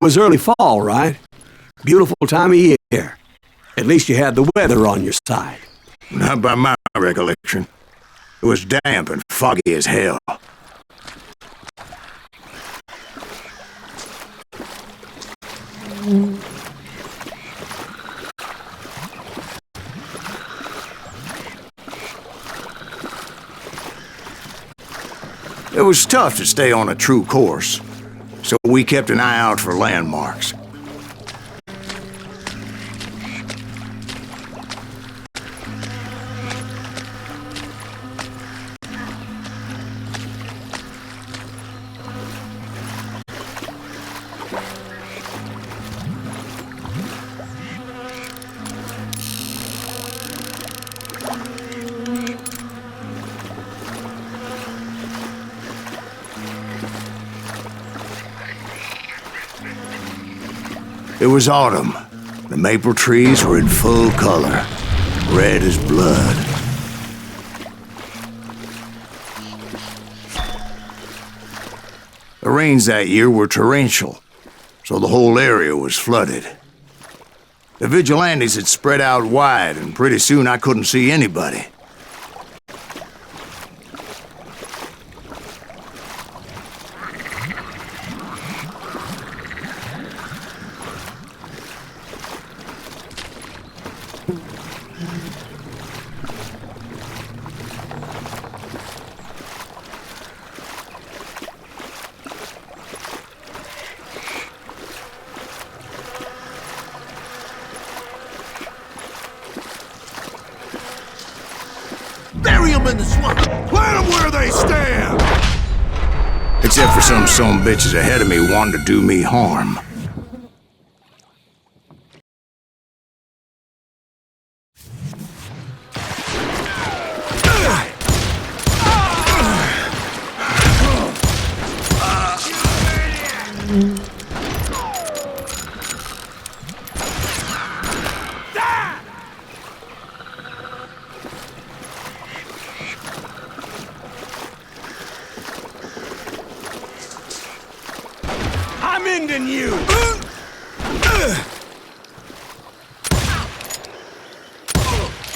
was early fall, right? Beautiful time of year. At least you had the weather on your side. Not by my recollection. It was damp and foggy as hell. It was tough to stay on a true course, so we kept an eye out for landmarks. It was autumn. The maple trees were in full color, red as blood. The rains that year were torrential, so the whole area was flooded. The vigilantes had spread out wide, and pretty soon I couldn't see anybody. Bury them in the swamp! Plant them where they stand! Except for some bitches ahead of me wanting to do me harm. I'm ending you!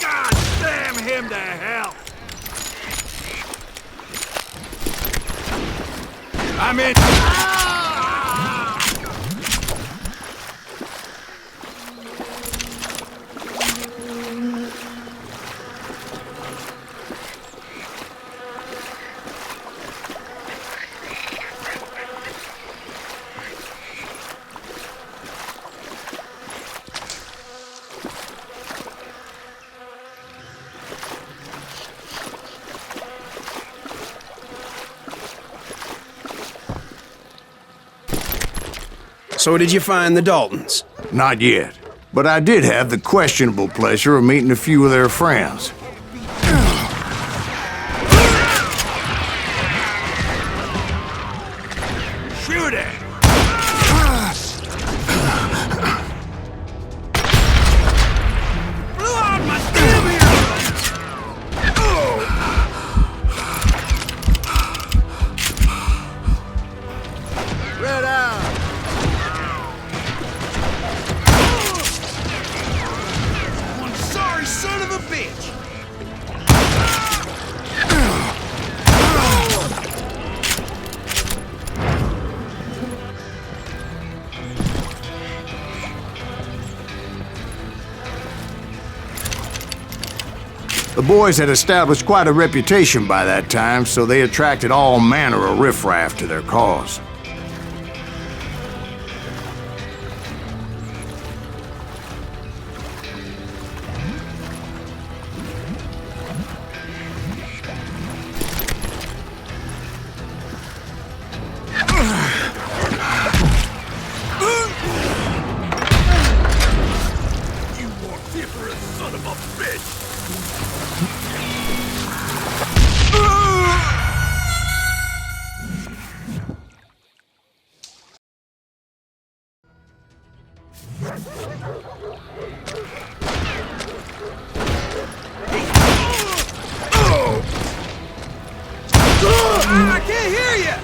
God damn him to hell! I'm in. So did you find the Daltons? Not yet, but I did have the questionable pleasure of meeting a few of their friends. Shoot it! Blew out my damn ear! Red out! One sorry son of a bitch! The boys had established quite a reputation by that time, so they attracted all manner of riffraff to their cause. You mortiferous son of a bitch! I can't hear you!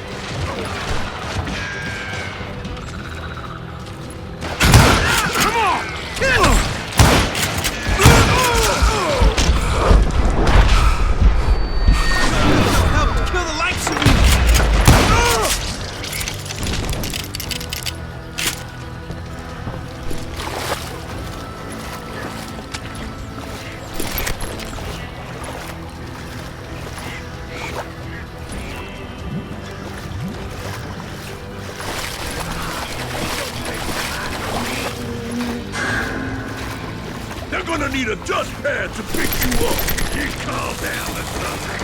gonna need a dust pad to pick you up. You calm down or something.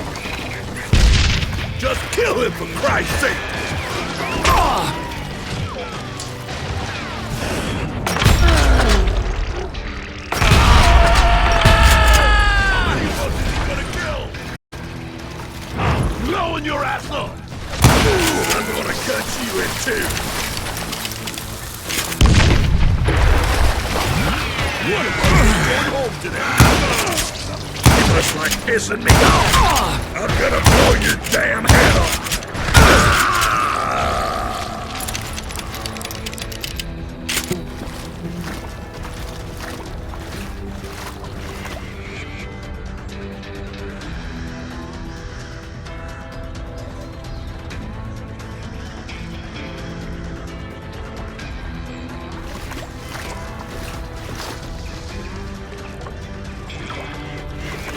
Just kill him for Christ's sake. Blowing your ass up! I'm gonna cut you in two! What am I going home today? You must like pissing me off! I'm gonna blow your damn head off!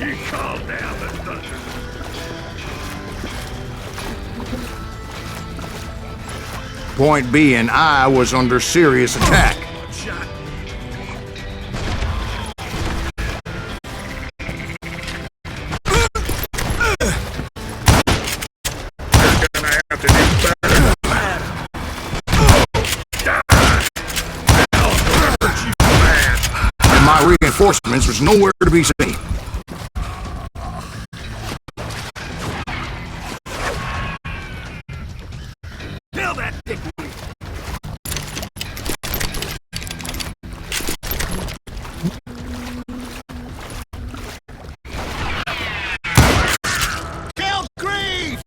You calm down, Mr. Point being, I was under serious attack. Shot. You're gonna have to do better than that. Die. Now I'm gonna hurt you bad. And my reinforcements was nowhere to be seen. Kill that dick. Kill Greaves!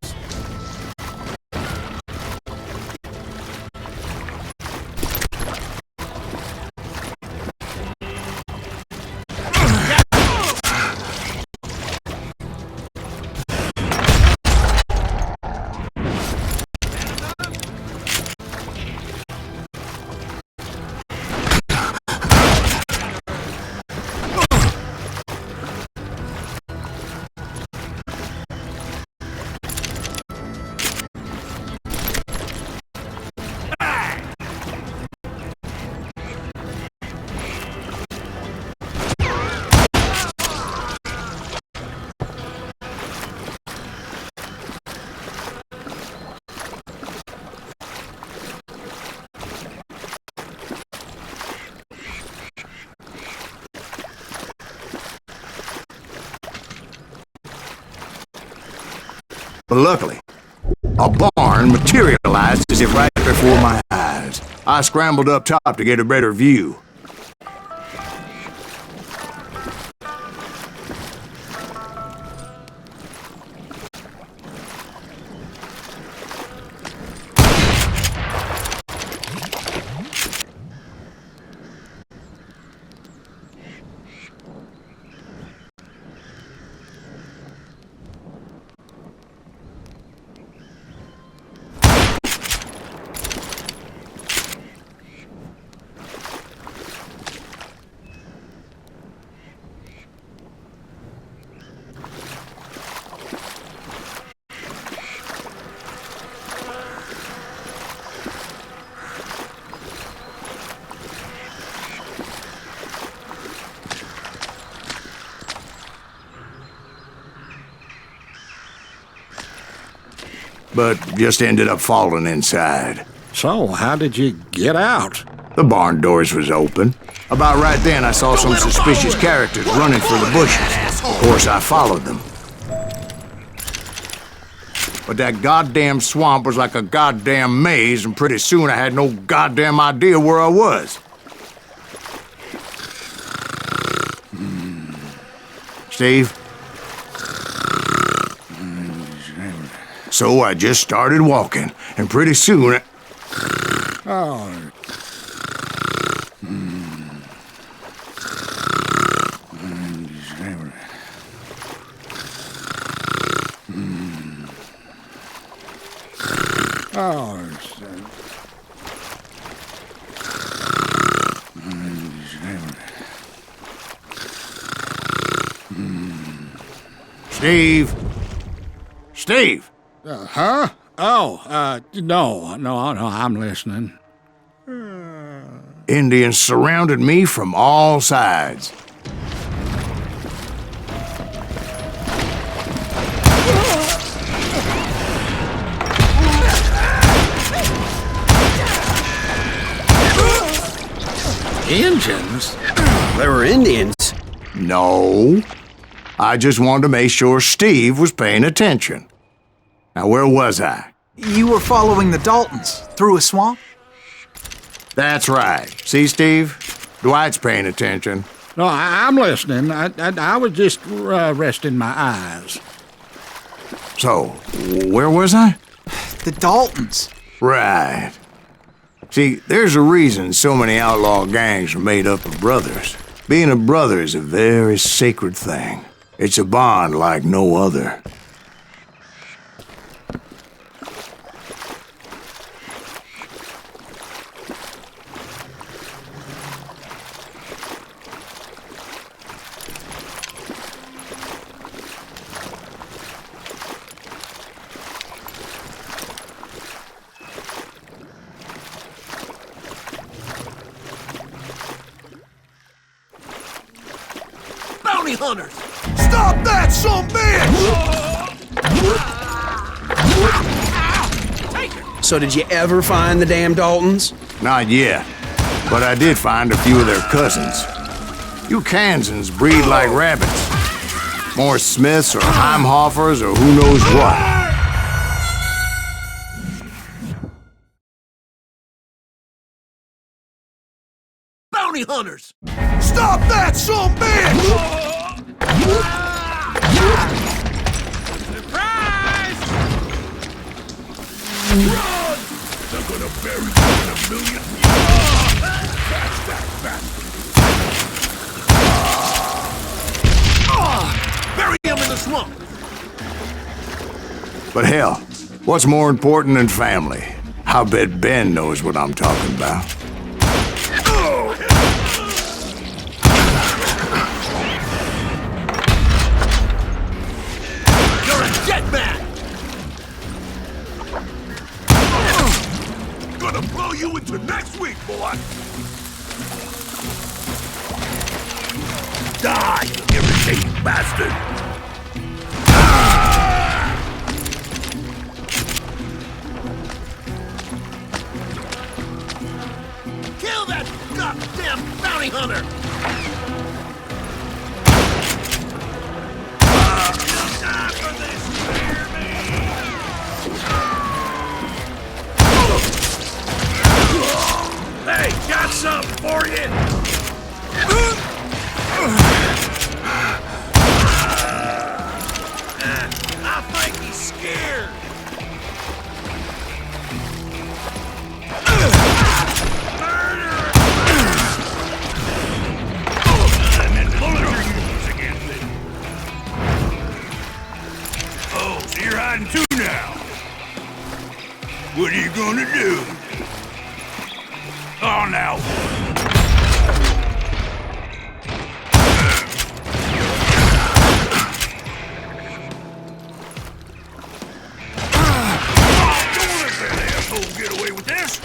But luckily, a barn materialized as if right before my eyes. I scrambled up top to get a better view. But just ended up falling inside. So, how did you get out? The barn doors was open. About right then, I saw some suspicious characters running for the bushes. Of course, I followed them. But that goddamn swamp was like a goddamn maze, and pretty soon I had no goddamn idea where I was. Steve? So I just started walking, and pretty soon... Oh. Steve? Steve! Huh? Oh, no, I'm listening. Indians surrounded me from all sides. Injuns? They were Indians. No. I just wanted to make sure Steve was paying attention. Now, where was I? You were following the Daltons through a swamp? That's right. See, Steve? Dwight's paying attention. No, I'm listening. I was just resting my eyes. So, where was I? The Daltons. Right. See, there's a reason so many outlaw gangs are made up of brothers. Being a brother is a very sacred thing. It's a bond like no other. Bounty hunters! Stop that, son bitch! So did you ever find the damn Daltons? Not yet, but I did find a few of their cousins. You Kansans breed like rabbits. More Smiths or Heimhoffers or who knows what. Bounty hunters! Stop that, son bitch! Surprise! Run! They're gonna bury you in a million... Catch that bastard! Bury him in the swamp! But hell, what's more important than family? I'll bet Ben knows what I'm talking about. Gonna blow you into next week, boy! Die, you irritating bastard! Kill that goddamn bounty hunter! Time for this, hear me! Hey, got something for you! I think he's scared! Oh, so you're hiding too now? What are you gonna do? Oh, now. Don't let that asshole get away with this.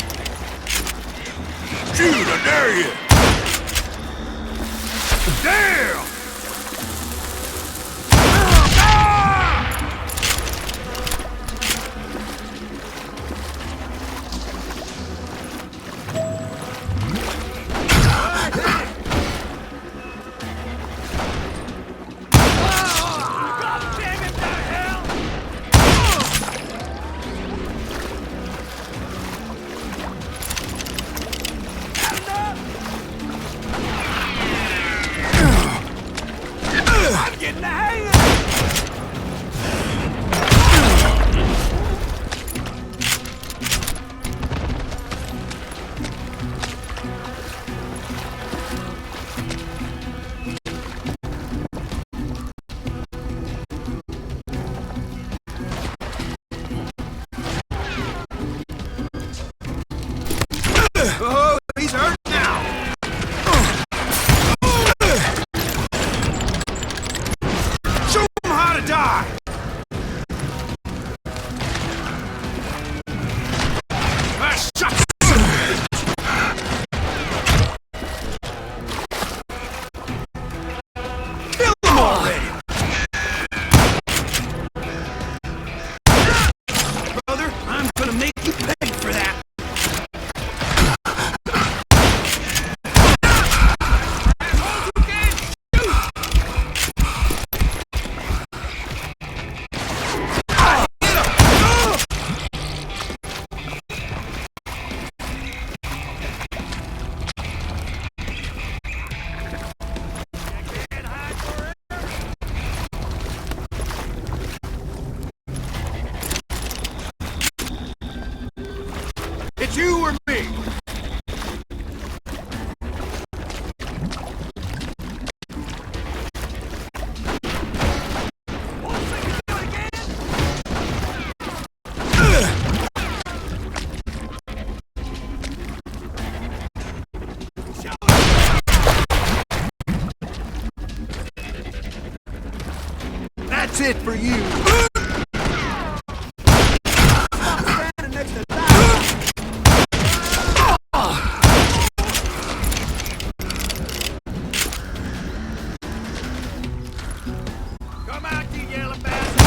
Shoot, I dare you. Damn! That's it for you. Come out, you yellow bastard!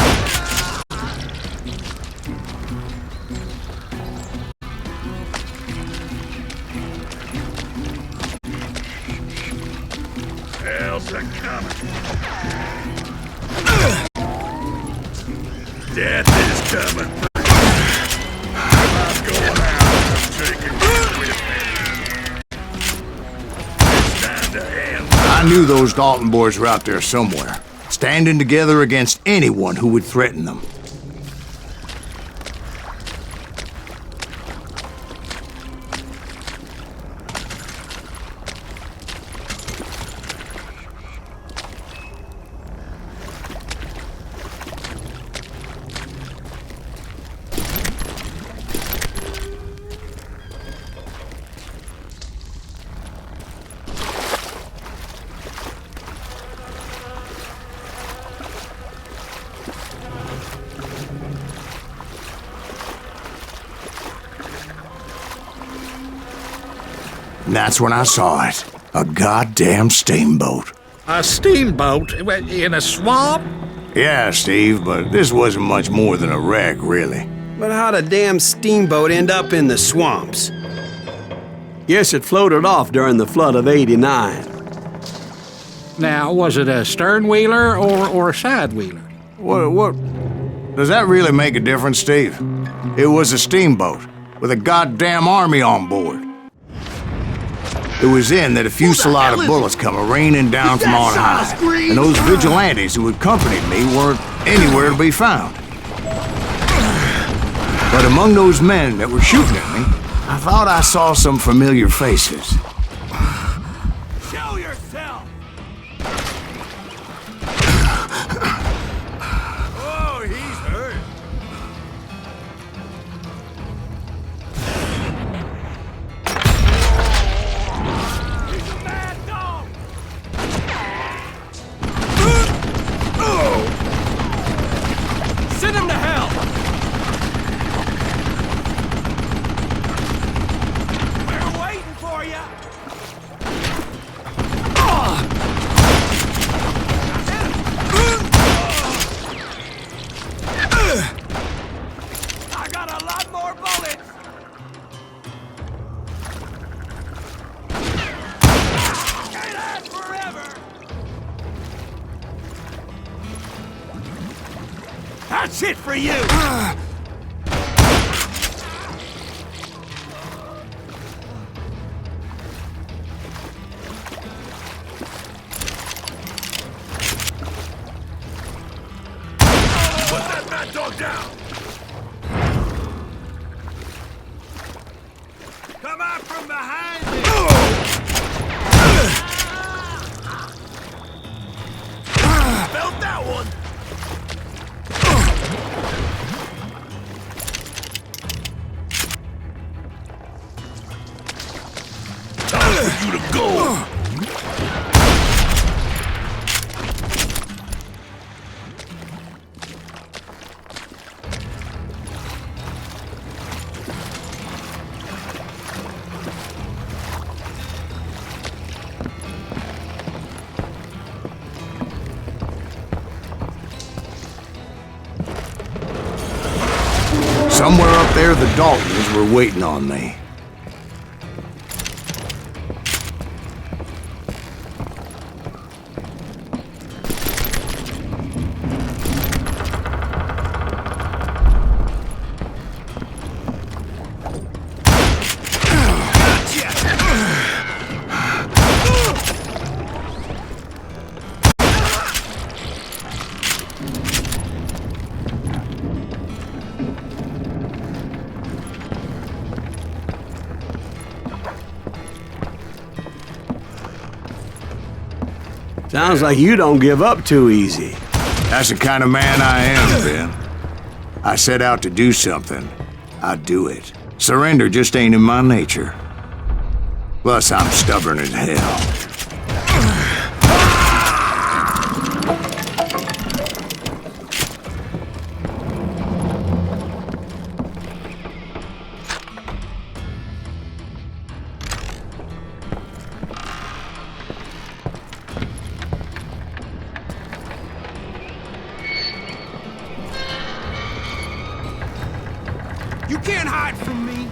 Hell's a coming. Death is coming. I'm going out. I'm taking you with me. It's time to end. I knew those Dalton boys were out there somewhere, standing together against anyone who would threaten them. And that's when I saw it. A goddamn steamboat. A steamboat in a swamp? Yeah, Steve, but this wasn't much more than a wreck, really. But how'd a damn steamboat end up in the swamps? Yes, it floated off during the flood of '89. Now, was it a stern-wheeler or a side-wheeler? What? Does that really make a difference, Steve? It was a steamboat with a goddamn army on board. It was then that a fusillade of bullets come raining down from on high, and those vigilantes who accompanied me weren't anywhere to be found. But among those men that were shooting at me, I thought I saw some familiar faces. Show yourself! Oh, he's hurt. He's a mad dog! Send him to hell! We're waiting for you! I got a lot more bullets! Can't last forever! That's it for you! Put that mad dog down. Come out from behind me! Felt that one. Time for you to go. Somewhere up there, the Daltons were waiting on me. Sounds like you don't give up too easy. That's the kind of man I am, Ben. I set out to do something. I do it. Surrender just ain't in my nature. Plus, I'm stubborn as hell. can't hide from me.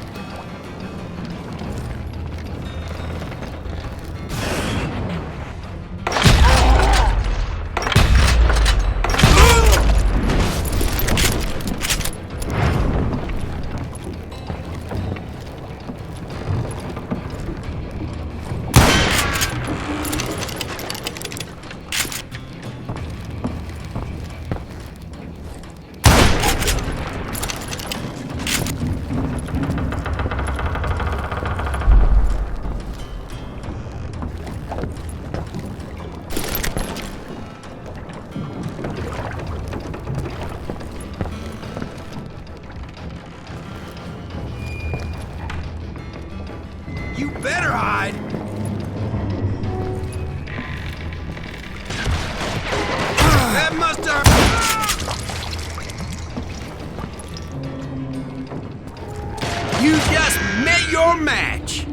You better hide. That must have... You just met your match.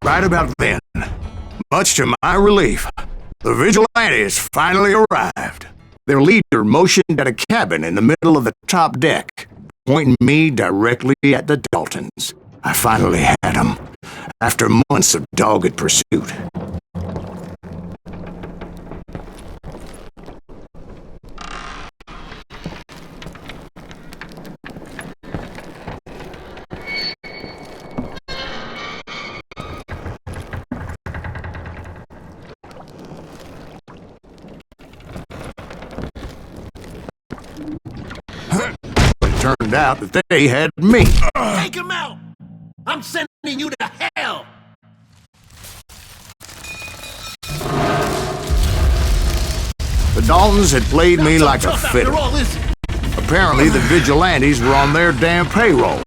Right about then, much to my relief, the vigilantes finally arrived. Their leader motioned at a cabin in the middle of the top deck, pointing me directly at the Daltons. I finally had them, after months of dogged pursuit. Turned out that they had me. Take him out! I'm sending you to hell! The Daltons had played me like a fiddle. Apparently, the vigilantes were on their damn payroll.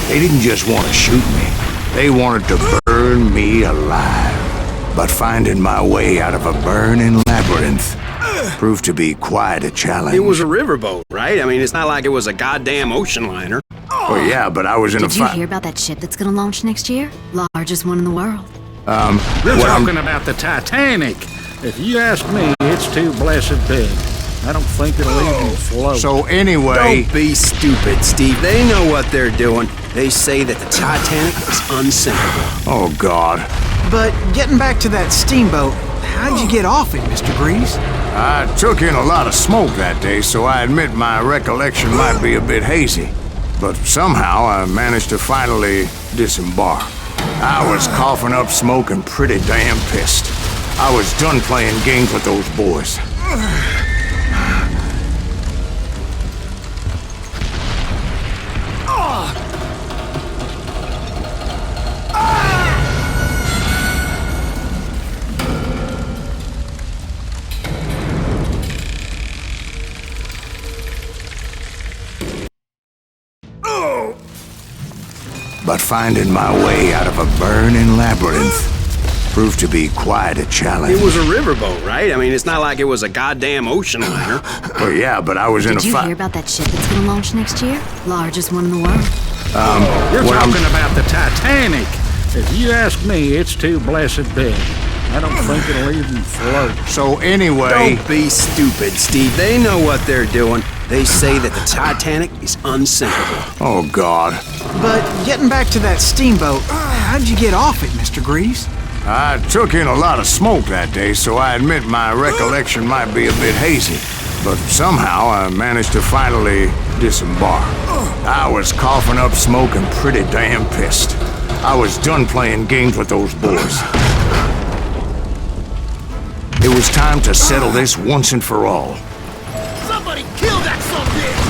They didn't just want to shoot me. They wanted to burn me alive. But finding my way out of a burning labyrinth proved to be quite a challenge. It was a riverboat, right? I mean, it's not like it was a goddamn ocean liner. Oh, yeah, but I was in a Did you hear about that ship that's gonna launch next year? Largest one in the world. You're talking about the Titanic. If you ask me, it's too blessed big. I don't think it'll even float. So anyway... Don't be stupid, Steve. They know what they're doing. They say that the Titanic is unsinkable. Oh, God. But getting back to that steamboat, how'd you get off it, Mr. Greaves? I took in a lot of smoke that day, so I admit my recollection might be a bit hazy. But somehow I managed to finally disembark. I was coughing up smoke and pretty damn pissed. I was done playing games with those boys. But finding my way out of a burning labyrinth proved to be quite a challenge. It was a riverboat, right? I mean, it's not like it was a goddamn ocean liner. Well, yeah, but I was in a Did you hear about that ship that's gonna launch next year? Largest one in the world. You're talking about the Titanic. If you ask me, it's too blessed big. I don't think it'll even float. So anyway... Don't be stupid, Steve. They know what they're doing. They say that the Titanic is unsinkable. Oh, God. But getting back to that steamboat, how'd you get off it, Mr. Greaves? I took in a lot of smoke that day, so I admit my recollection might be a bit hazy. But somehow I managed to finally disembark. I was coughing up smoke and pretty damn pissed. I was done playing games with those boys. It was time to settle this once and for all. Somebody kill that son of a bitch!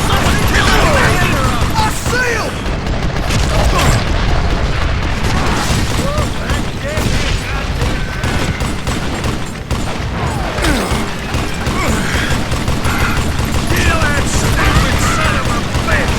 Somebody kill that bastard! I see him! Kill that stupid son of a bitch!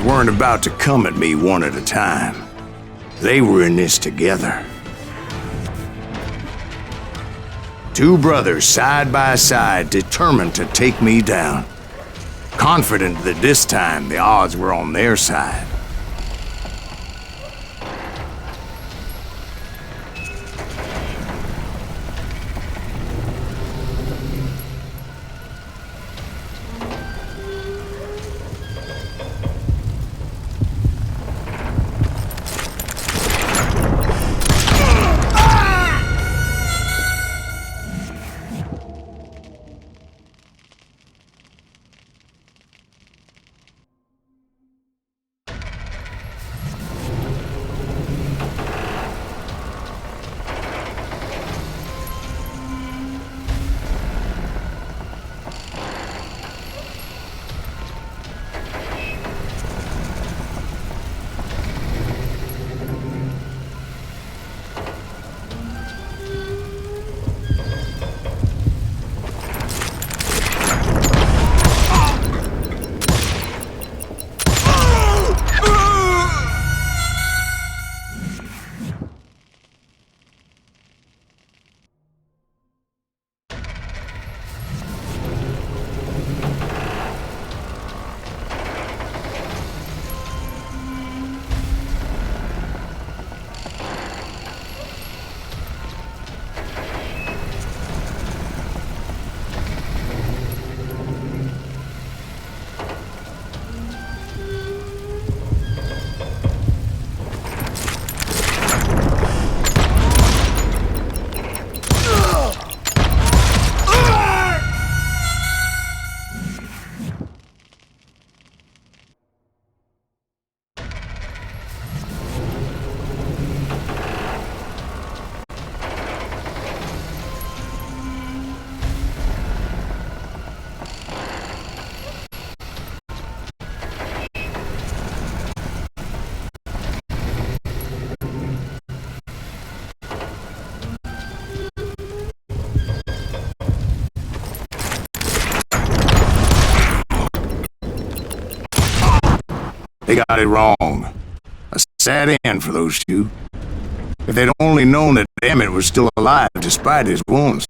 Weren't about to come at me one at a time. They were in this together. Two brothers side by side, determined to take me down. Confident that this time the odds were on their side. They got it wrong. A sad end for those two. If they'd only known that Emmett was still alive despite his wounds.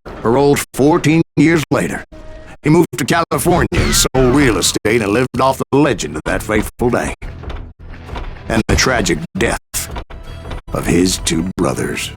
Paroled 14 years later, he moved to California and sold real estate and lived off the legend of that fateful day. And the tragic death of his two brothers.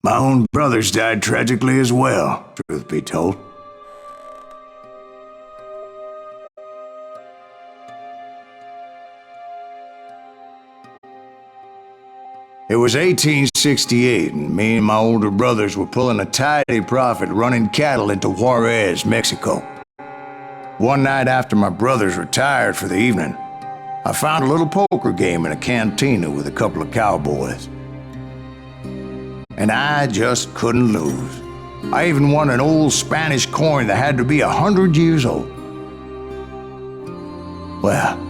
My own brothers died tragically as well, truth be told. It was 1868, and me and my older brothers were pulling a tidy profit running cattle into Juarez, Mexico. One night after my brothers retired for the evening, I found a little poker game in a cantina with a couple of cowboys. And I just couldn't lose. I even won an old Spanish coin that had to be 100 years old. Well,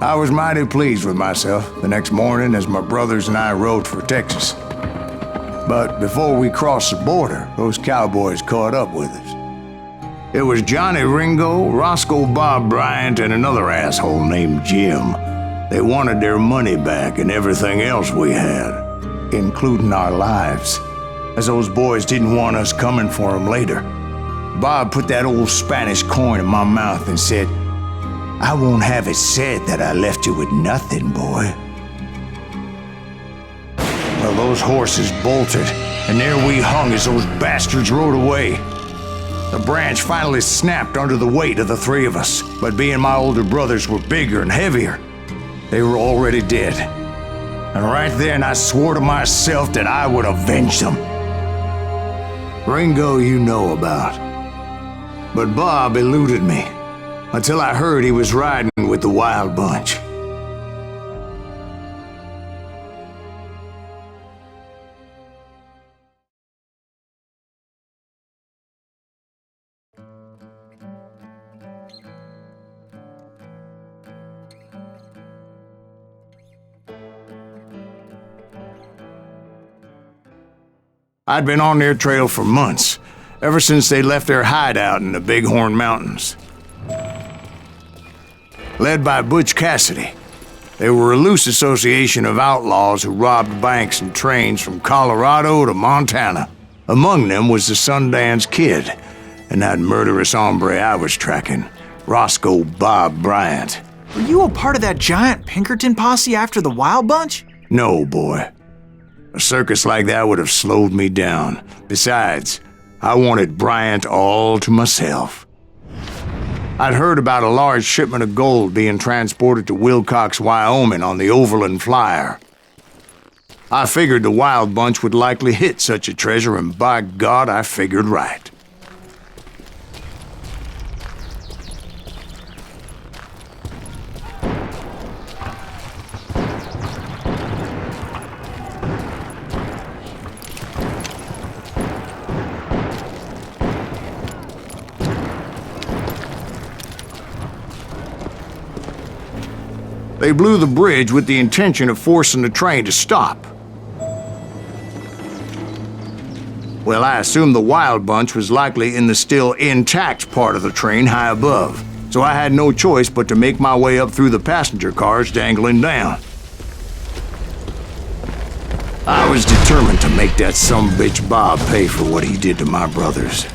I was mighty pleased with myself the next morning as my brothers and I rode for Texas. But before we crossed the border, those cowboys caught up with us. It was Johnny Ringo, Roscoe Bob Bryant, and another asshole named Jim. They wanted their money back and everything else we had, including our lives, as those boys didn't want us coming for them later. Bob put that old Spanish coin in my mouth and said, "I won't have it said that I left you with nothing, boy." Well, those horses bolted, and there we hung as those bastards rode away. The branch finally snapped under the weight of the three of us, but being my older brothers were bigger and heavier, they were already dead. And right then I swore to myself that I would avenge them. Ringo you know about. But Bob eluded me, until I heard he was riding with the Wild Bunch. I'd been on their trail for months, ever since they left their hideout in the Bighorn Mountains. Led by Butch Cassidy, they were a loose association of outlaws who robbed banks and trains from Colorado to Montana. Among them was the Sundance Kid, and that murderous hombre I was tracking, Roscoe Bob Bryant. Were you a part of that giant Pinkerton posse after the Wild Bunch? No, boy. A circus like that would have slowed me down. Besides, I wanted Bryant all to myself. I'd heard about a large shipment of gold being transported to Wilcox, Wyoming on the Overland Flyer. I figured the Wild Bunch would likely hit such a treasure, and by God, I figured right. They blew the bridge with the intention of forcing the train to stop. Well, I assumed the Wild Bunch was likely in the still intact part of the train high above, so I had no choice but to make my way up through the passenger cars dangling down. I was determined to make that sumbitch Bob pay for what he did to my brothers.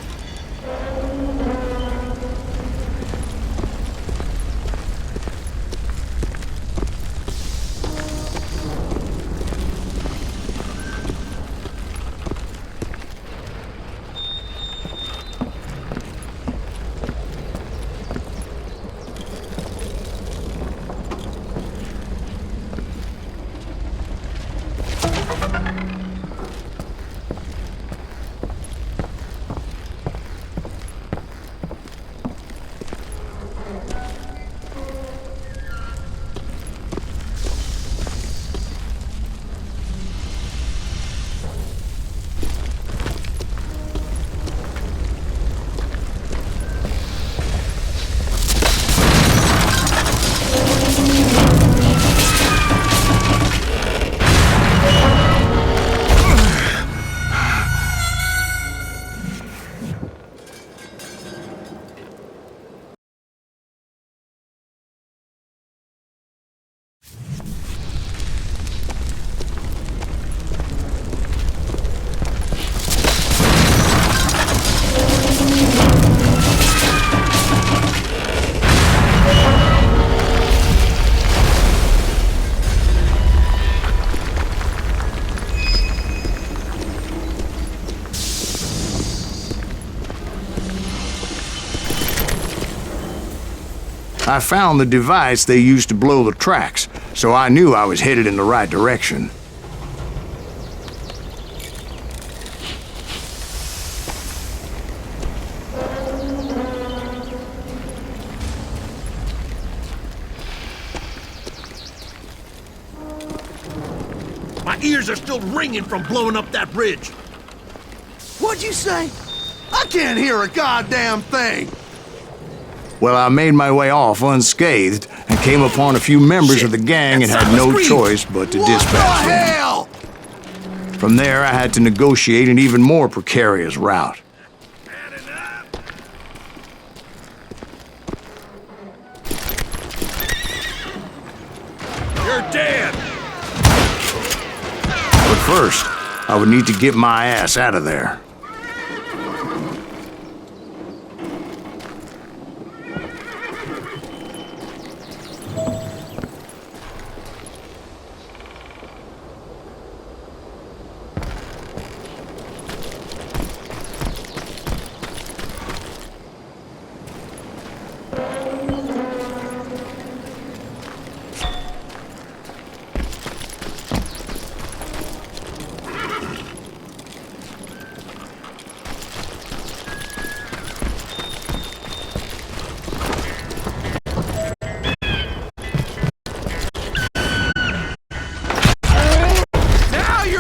I found the device they used to blow the tracks, so I knew I was headed in the right direction. My ears are still ringing from blowing up that bridge. What'd you say? I can't hear a goddamn thing! Well, I made my way off unscathed and came upon a few members of the gang and had no choice but to dispatch them. Hell! From there, I had to negotiate an even more precarious route. You're dead! But first, I would need to get my ass out of there.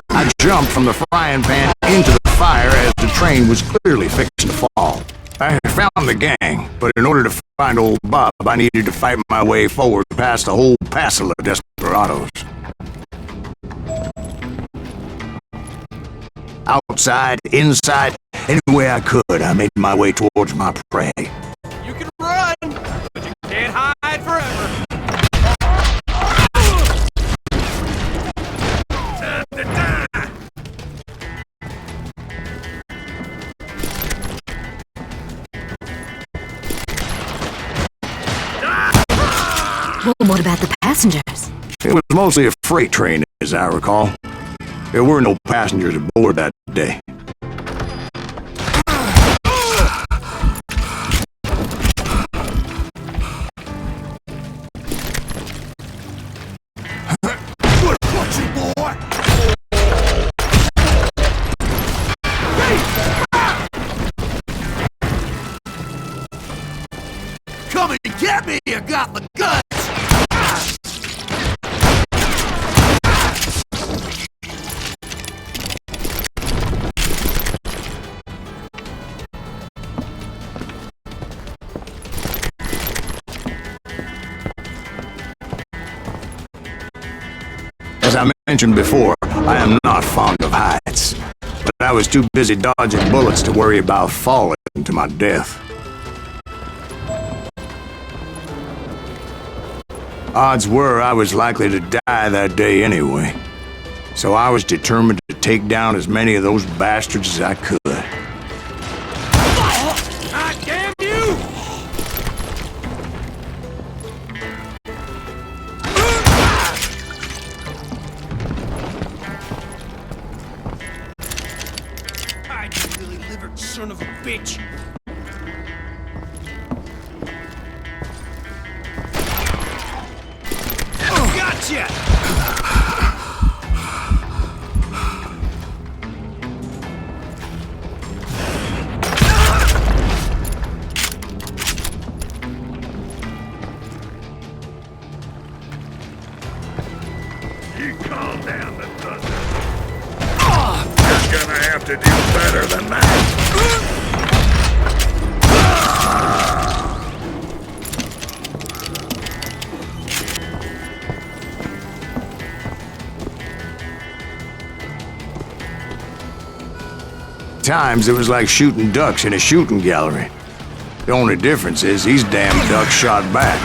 I jumped from the frying pan into the fire as the train was clearly fixing to fall. I had found the gang, but in order to find old Bob, I needed to fight my way forward past a whole passel of desperados. Outside, inside, any way I could, I made my way towards my prey. You can run, but you can't hide forever. Time to die! Well, what about the passengers? It was mostly a freight train, as I recall. There were no passengers aboard that day. Come and get me, you got the guts! As I mentioned before, I am not fond of heights, but I was too busy dodging bullets to worry about falling to my death. Odds were I was likely to die that day anyway, so I was determined to take down as many of those bastards as I could. God damn you! I really livered son of a bitch. Gotcha! You calm down the thunder. You're gonna have to do better than that. Times it was like shooting ducks in a shooting gallery. The only difference is these damn ducks shot back.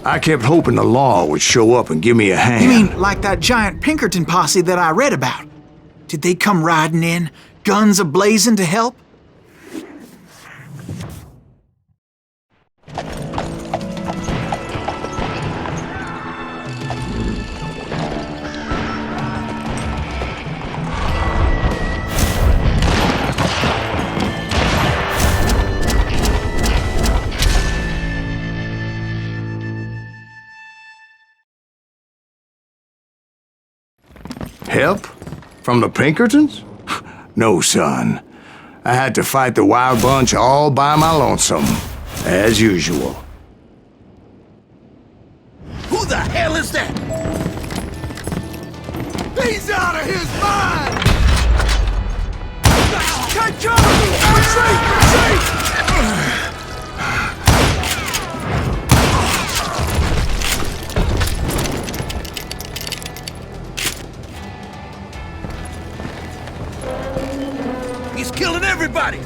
I kept hoping the law would show up and give me a hand. You mean like that giant Pinkerton posse that I read about? Did they come riding in, guns a-blazing to help? Help? From the Pinkertons? No, son. I had to fight the wild bunch all by my lonesome, as usual. Who the hell is that? He's out of his mind! Take cover! Retreat! Retreat! He's killing everybody!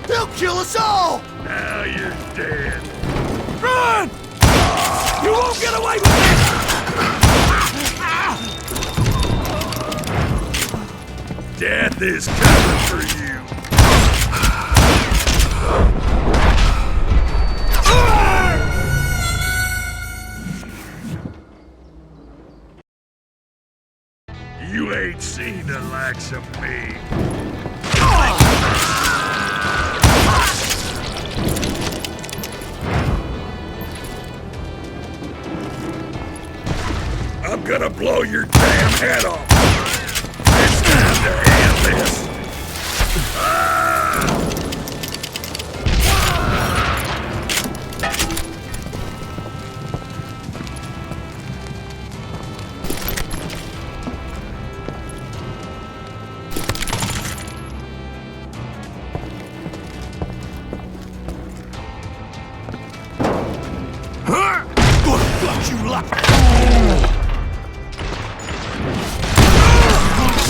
He'll kill us all! Now you're dead. Run! You won't get away with this! Death is coming for you. You ain't seen the likes of me. I'm gonna blow your damn head off. It's time to end this.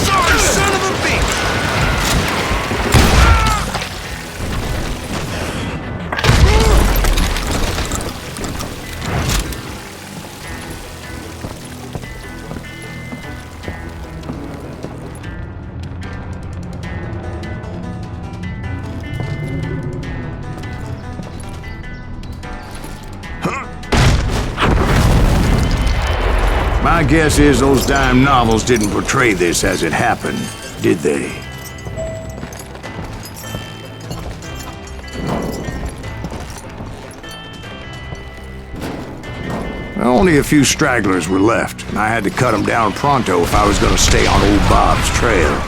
Sorry, son of a bitch! My guess is those dime novels didn't portray this as it happened, did they? Only a few stragglers were left, and I had to cut them down pronto if I was going to stay on old Bob's trail.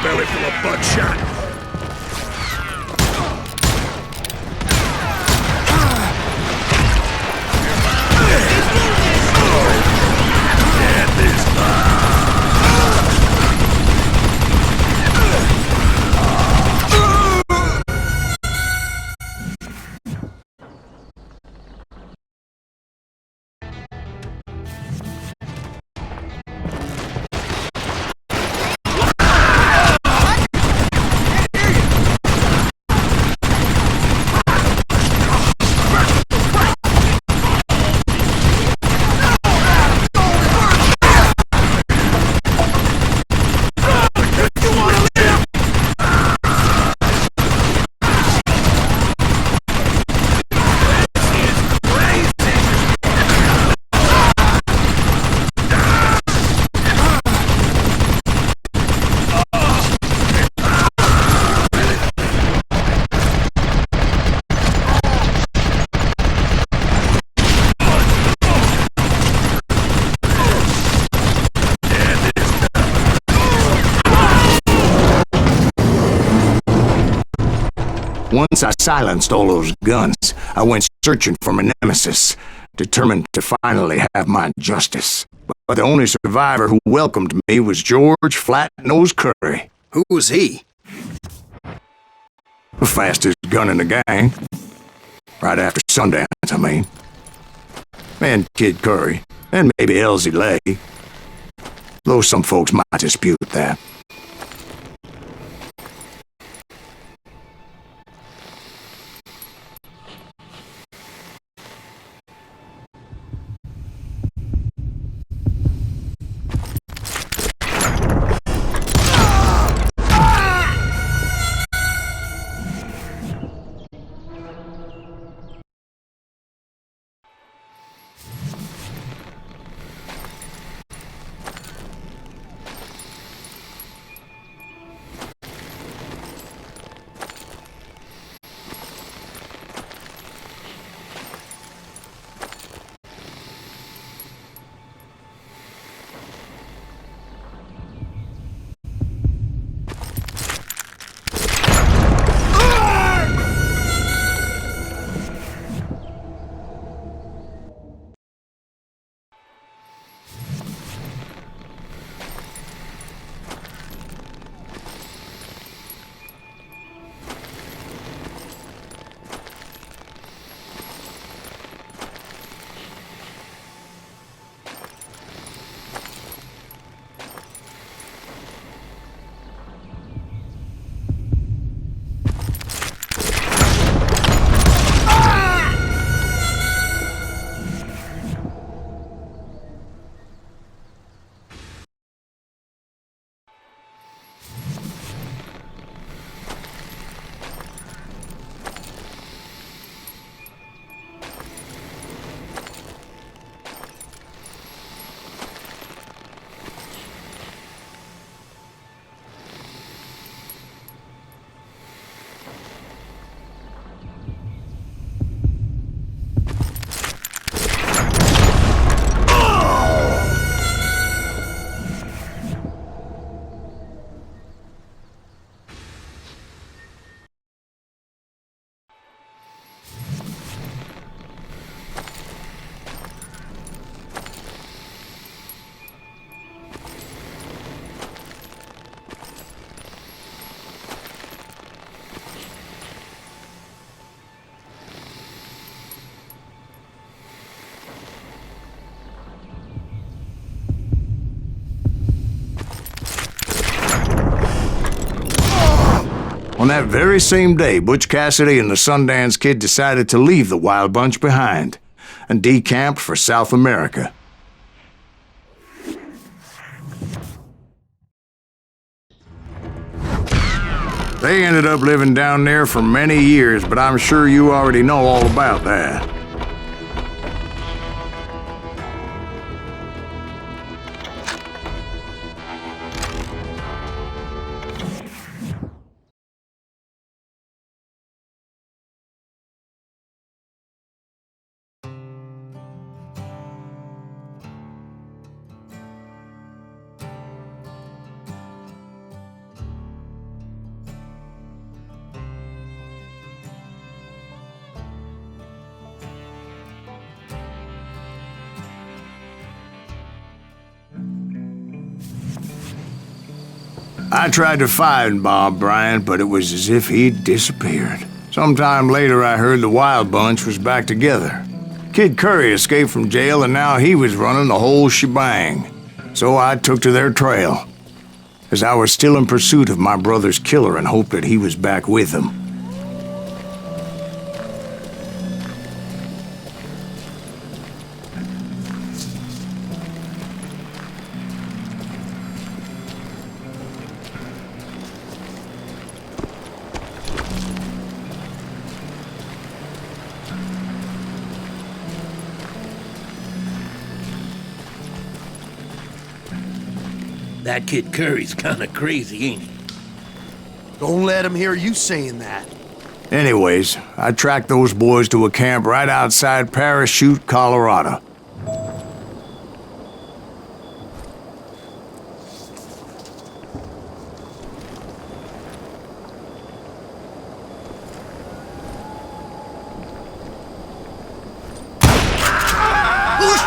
Belly full of buckshot. Death is mine. Once I silenced all those guns, I went searching for my nemesis, determined to finally have my justice. But the only survivor who welcomed me was George Flat-Nose Curry. Who was he? The fastest gun in the gang. Right after Sundance, I mean. And Kid Curry, and maybe Elsie Lay. Though some folks might dispute that. On that very same day, Butch Cassidy and the Sundance Kid decided to leave the Wild Bunch behind and decamped for South America. They ended up living down there for many years, but I'm sure you already know all about that. I tried to find Bob Bryant, but it was as if he'd disappeared. Sometime later, I heard the Wild Bunch was back together. Kid Curry escaped from jail, and now he was running the whole shebang. So I took to their trail, as I was still in pursuit of my brother's killer and hoped that he was back with him. That Kid Curry's kinda crazy, ain't he? Don't let him hear you saying that. Anyways, I tracked those boys to a camp right outside Parachute, Colorado.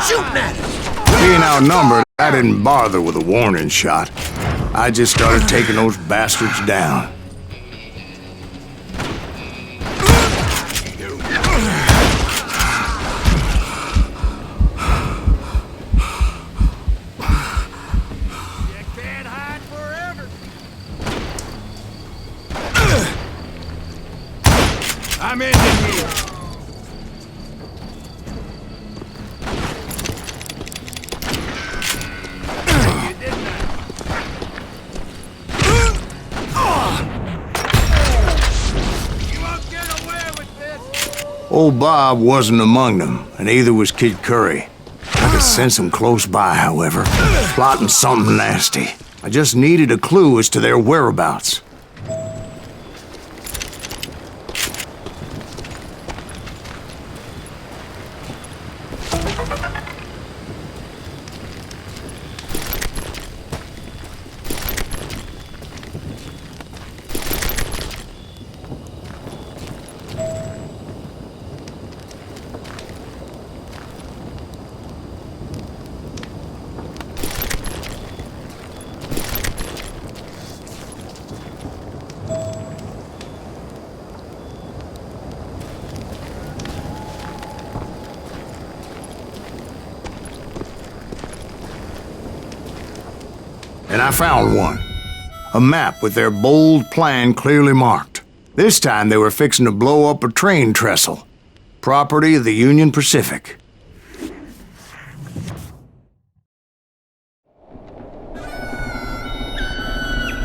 shooting at us! Being outnumbered, I didn't bother with a warning shot. I just started taking those bastards down. I'm in here. Old Bob wasn't among them, and neither was Kid Curry. I could sense him close by, however, plotting something nasty. I just needed a clue as to their whereabouts. And I found one. A map with their bold plan clearly marked. This time they were fixing to blow up a train trestle. Property of the Union Pacific.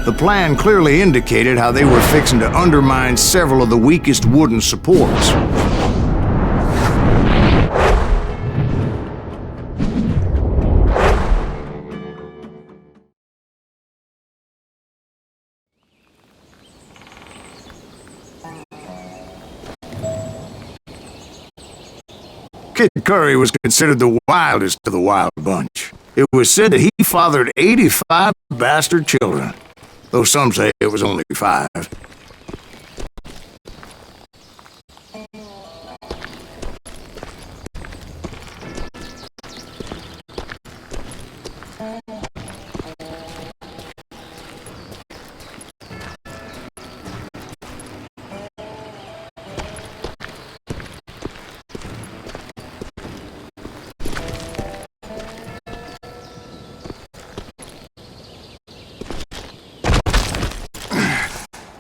The plan clearly indicated how they were fixing to undermine several of the weakest wooden supports. Kid Curry was considered the wildest of the wild bunch. It was said that he fathered 85 bastard children, though some say it was only 5.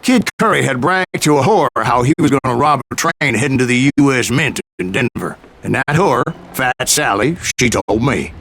Kid Curry had bragged to a whore how he was going to rob a train heading to the U.S. Mint in Denver. And that whore, Fat Sally, she told me.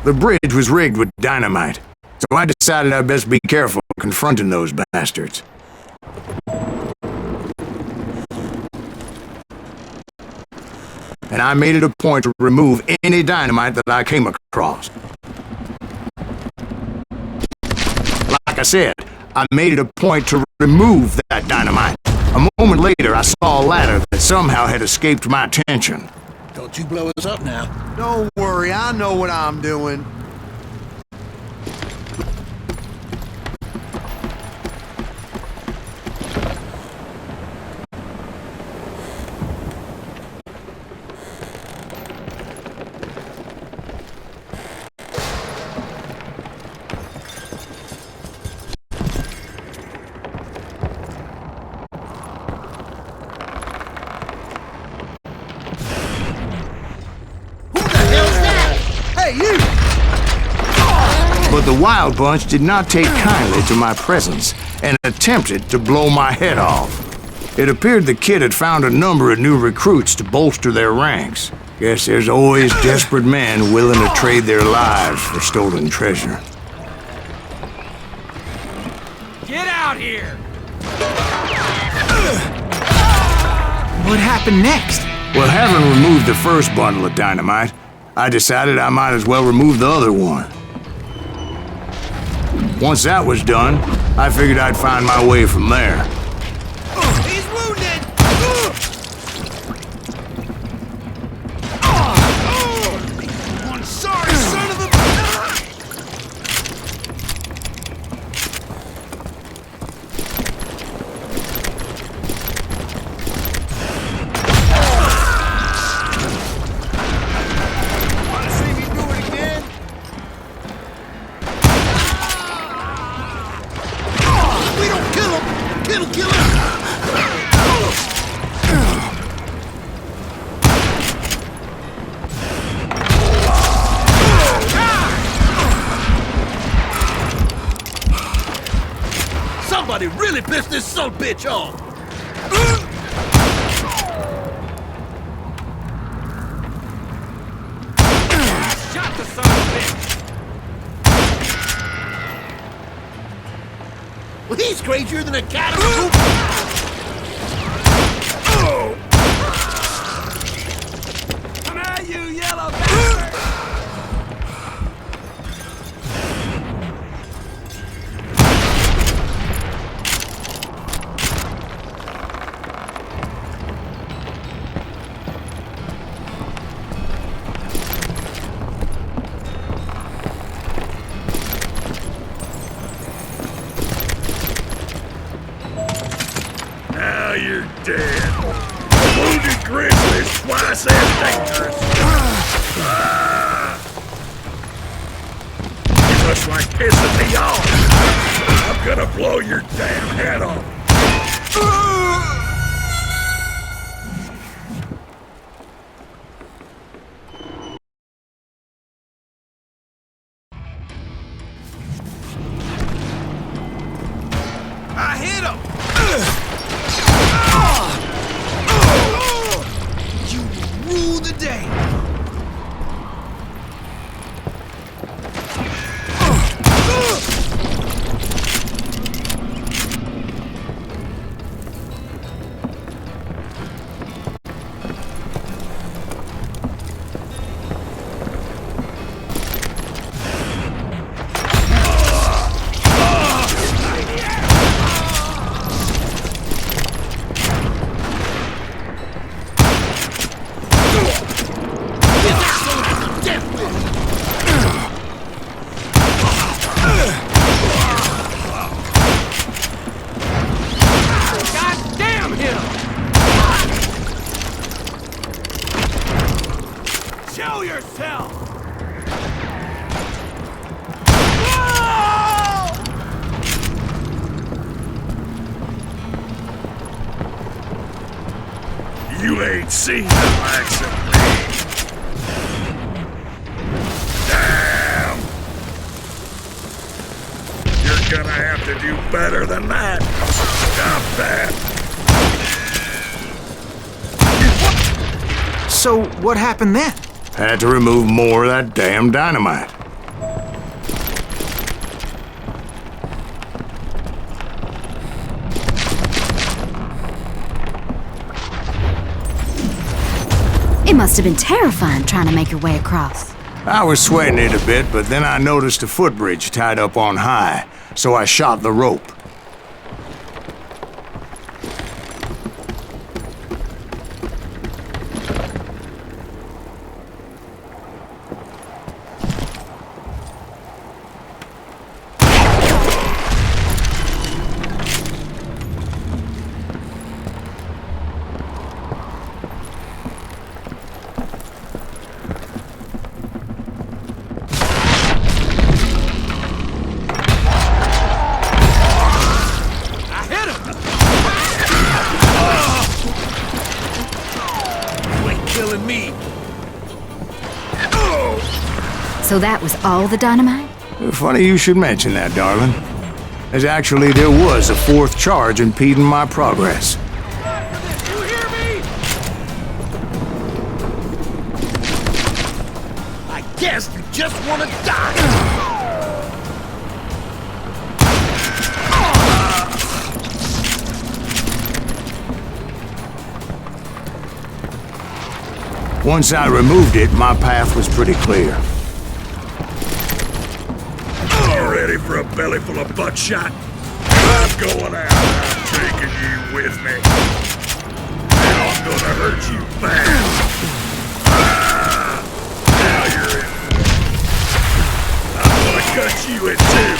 The bridge was rigged with dynamite, so I decided I'd best be careful confronting those bastards. And I made it a point to remove any dynamite that I came across. Like I said, I made it a point to remove that dynamite. A moment later, I saw a ladder that somehow had escaped my attention. Don't you blow us up now. Don't worry, I know what I'm doing. But the Wild Bunch did not take kindly to my presence and attempted to blow my head off. It appeared the kid had found a number of new recruits to bolster their ranks. Guess there's always desperate men willing to trade their lives for stolen treasure. Get out here! What happened next? Well, having removed the first bundle of dynamite, I decided I might as well remove the other one. Once that was done, I figured I'd find my way from there. He's wounded! One sorry son of a... Wanna see me do it again? We don't kill him! Kill him! Somebody really pissed this son-bitch off! Shot the son of a bitch! Well, he's crazier than a cat in a coop! Come at you, yellow bastard! Now you're dead. Wounded grizzly's twice as dangerous. You look like pissing me off. I'm gonna blow your damn head off. I hit him! You rule the day! Show yourself! You ain't seen the likes of me. Damn! You're gonna have to do better than that. Stop that. So, what happened then? Had to remove more of that damn dynamite. It must have been terrifying trying to make your way across. I was sweating it a bit, but then I noticed a footbridge tied up on high, so I shot the rope. So that was all the dynamite? Funny you should mention that, darling. As actually there was a fourth charge impeding my progress. You hear me? I guess you just want to die. Once I removed it, my path was pretty clear. You ready for for a belly full of buckshot? I'm going out. I'm taking you with me. And I'm gonna hurt you bad. Now you're in. I'm gonna cut you in two.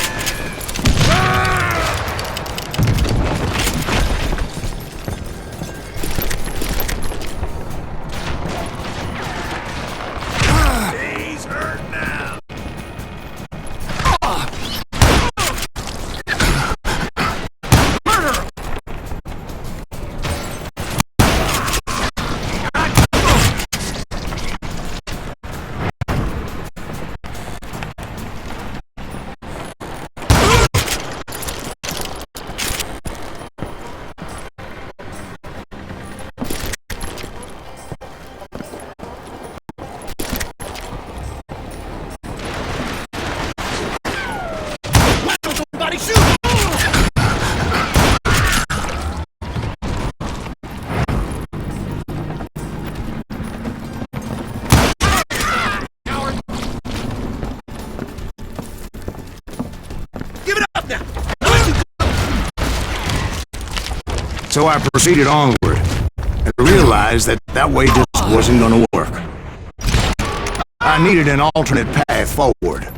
He's hurt now. So I proceeded onward, and realized that that way just wasn't gonna work. I needed an alternate path forward.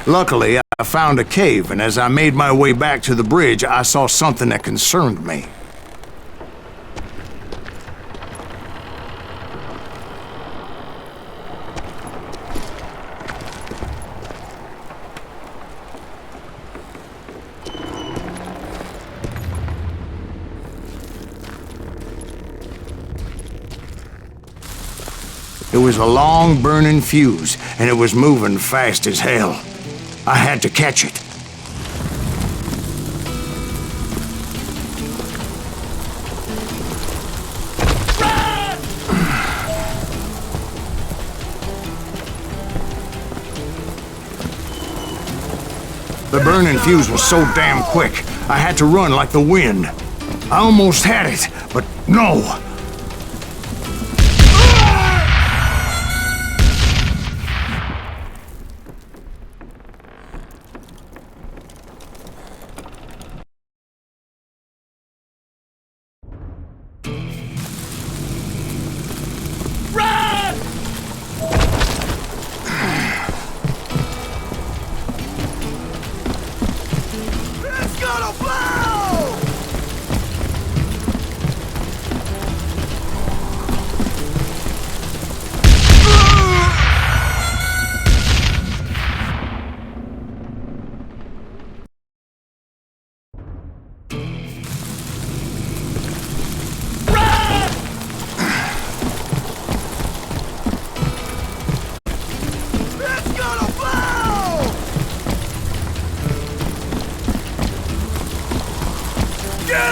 Luckily, I found a cave, and as I made my way back to the bridge, I saw something that concerned me. It was a long burning fuse, and it was moving fast as hell. I had to catch it. The burning fuse was so damn quick, I had to run like the wind. I almost had it, but no!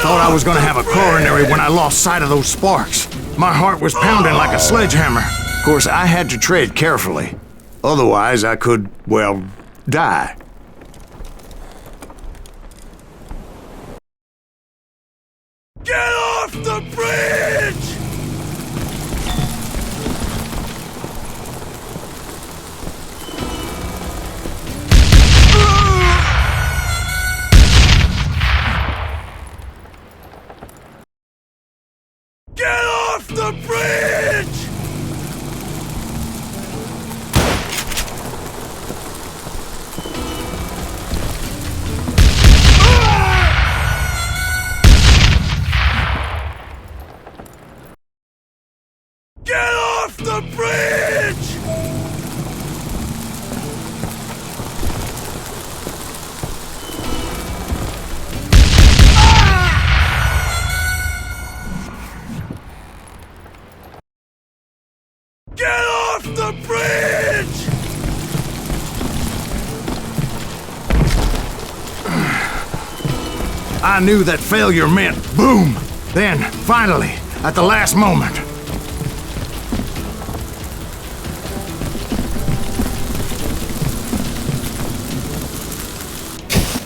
Thought I was gonna have a coronary when I lost sight of those sparks. My heart was pounding like a sledgehammer. Of course, I had to tread carefully. Otherwise, I could, well, die. Get off the bridge! Get off the bridge! Get off the bridge! Get off the bridge! I knew that failure meant boom. Then, finally, at the last moment.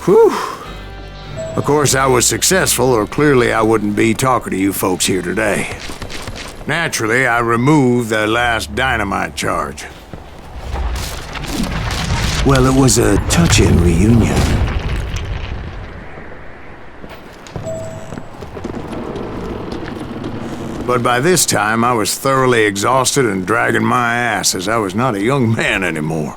Whew. Of course, I was successful, or clearly I wouldn't be talking to you folks here today. Naturally, I removed the last dynamite charge. Well, it was a touching reunion. But by this time, I was thoroughly exhausted and dragging my ass, as I was not a young man anymore.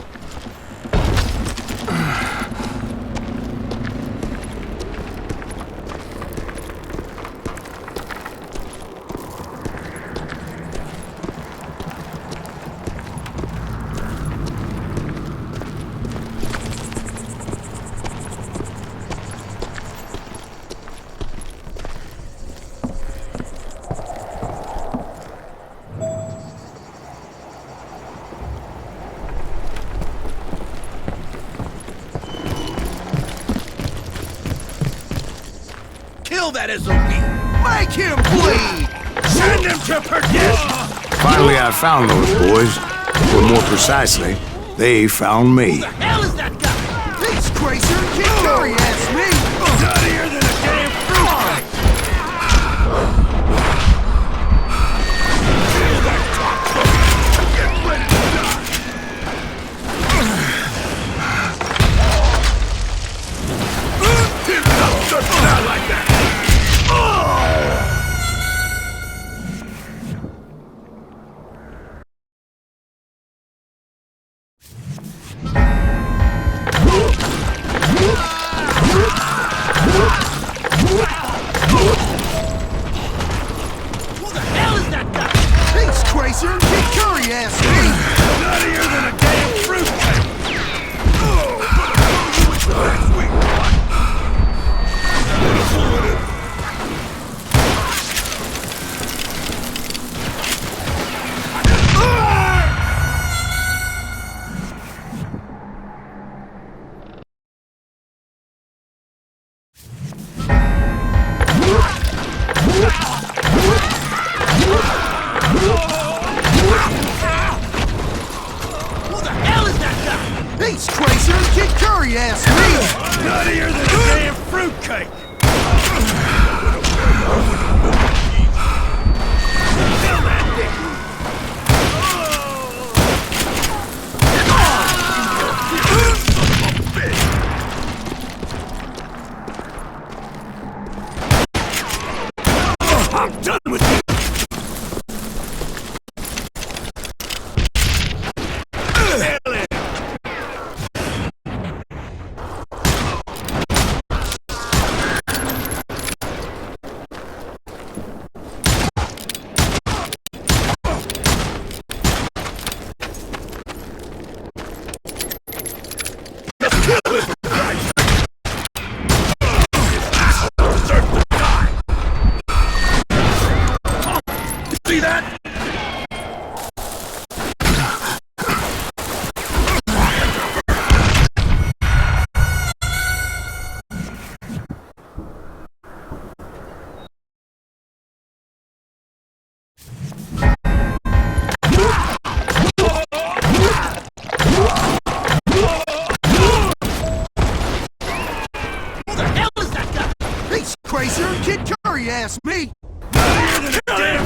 Kill that SOB! Make him bleed! Send him to perdition! Finally, I found those boys. Or more precisely, they found me. Who the hell is that guy? He's crazier than King Curry asked me! Nuttier than a damn fruit! Kill that cocksucker! Get ready to die! Not like that! Who the hell is that guy? He's crazier than King Curry asked me! Nuttier than a damn fruitcake! Last week, who the hell is that guy? He's crazier than King Curry asked me! Nuttier than a damn fruitcake! Kill that dick! I'm done with you! See that? Who the hell is that guy? He's crazier than Kid Curry asked me! Nuttier than a damn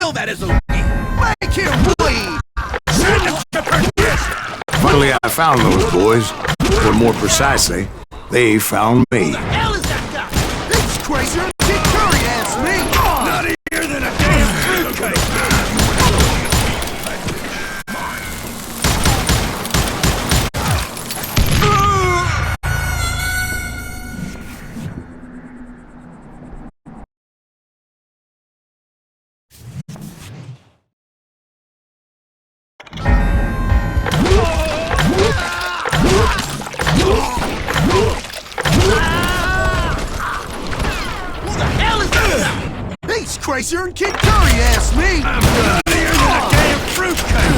kill that as a make him bleed! Send him to perdition! Finally, I found those boys. Or more precisely, they found me. Who the hell is that guy? He's crazier than Kid Curry asked me! Nuttier than a damn fruitcake! He's crazier than Kid Curry asked me! I'm nuttier than a damn fruitcake!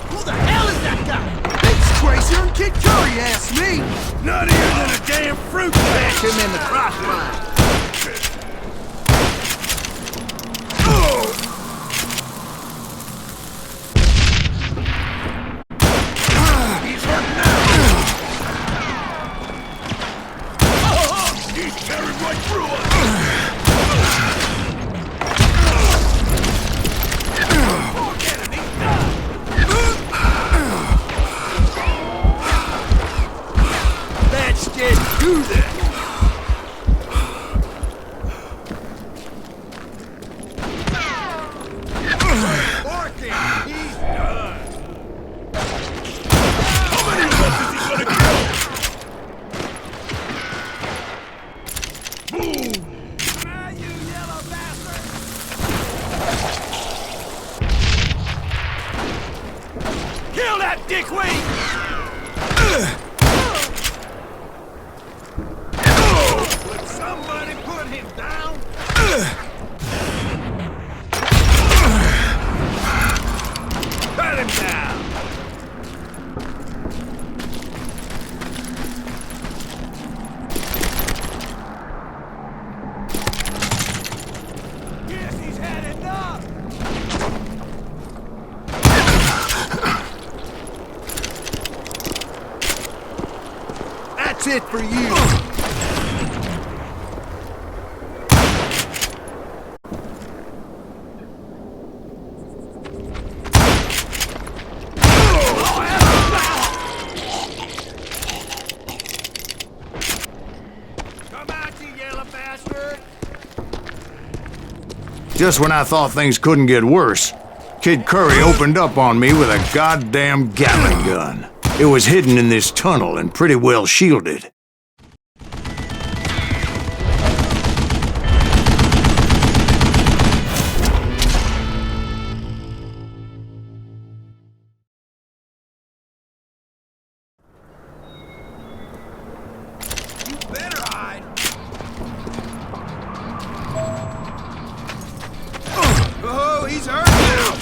Who the hell is that guy? He's crazier than Kid Curry asked me! Nuttier than a damn fruitcake! Bash him in the crossline! He's hurt now! He's tearing right through us! Let's get to this! Barking! He's done! How many of us is he gonna kill? Boom! Ah, you yellow bastard! Kill that dickweed! Would somebody put him down? Cut him down! Yes, he's had enough! That's it for you! Come out, you yellow bastard! Just when I thought things couldn't get worse, Kid Curry opened up on me with a goddamn Gatling gun. It was hidden in this tunnel and pretty well shielded. You better hide! Oh, he's hurt now!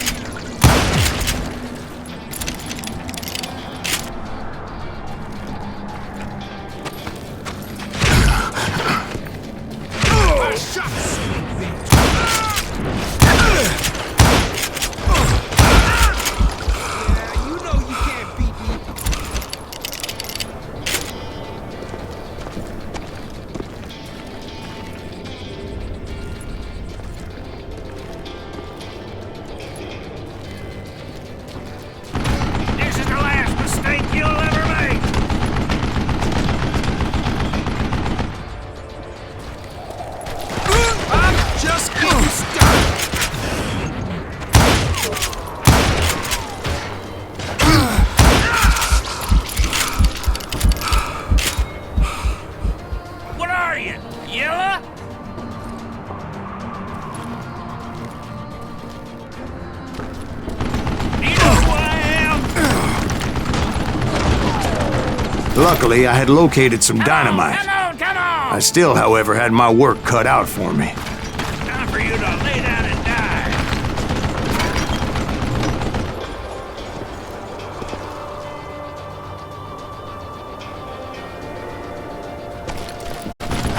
Luckily, I had located some dynamite. Come on! I still, however, had my work cut out for me. Time for you to lay down and die.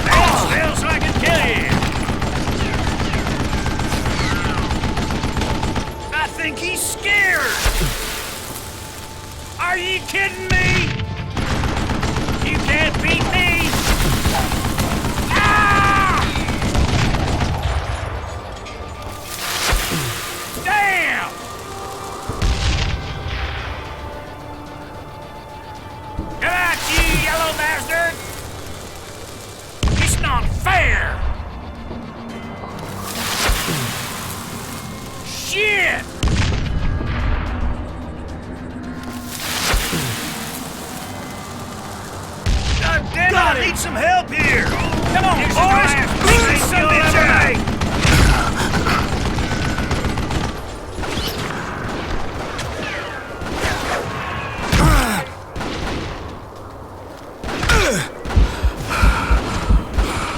Stand still so I can kill you. I think he's scared. Are you kidding me? You can't beat me. Ah! Damn! Get out, you yellow bastard! It's not fair! Shit! God, I need some help here! Come on, boys! Beat me some bitch!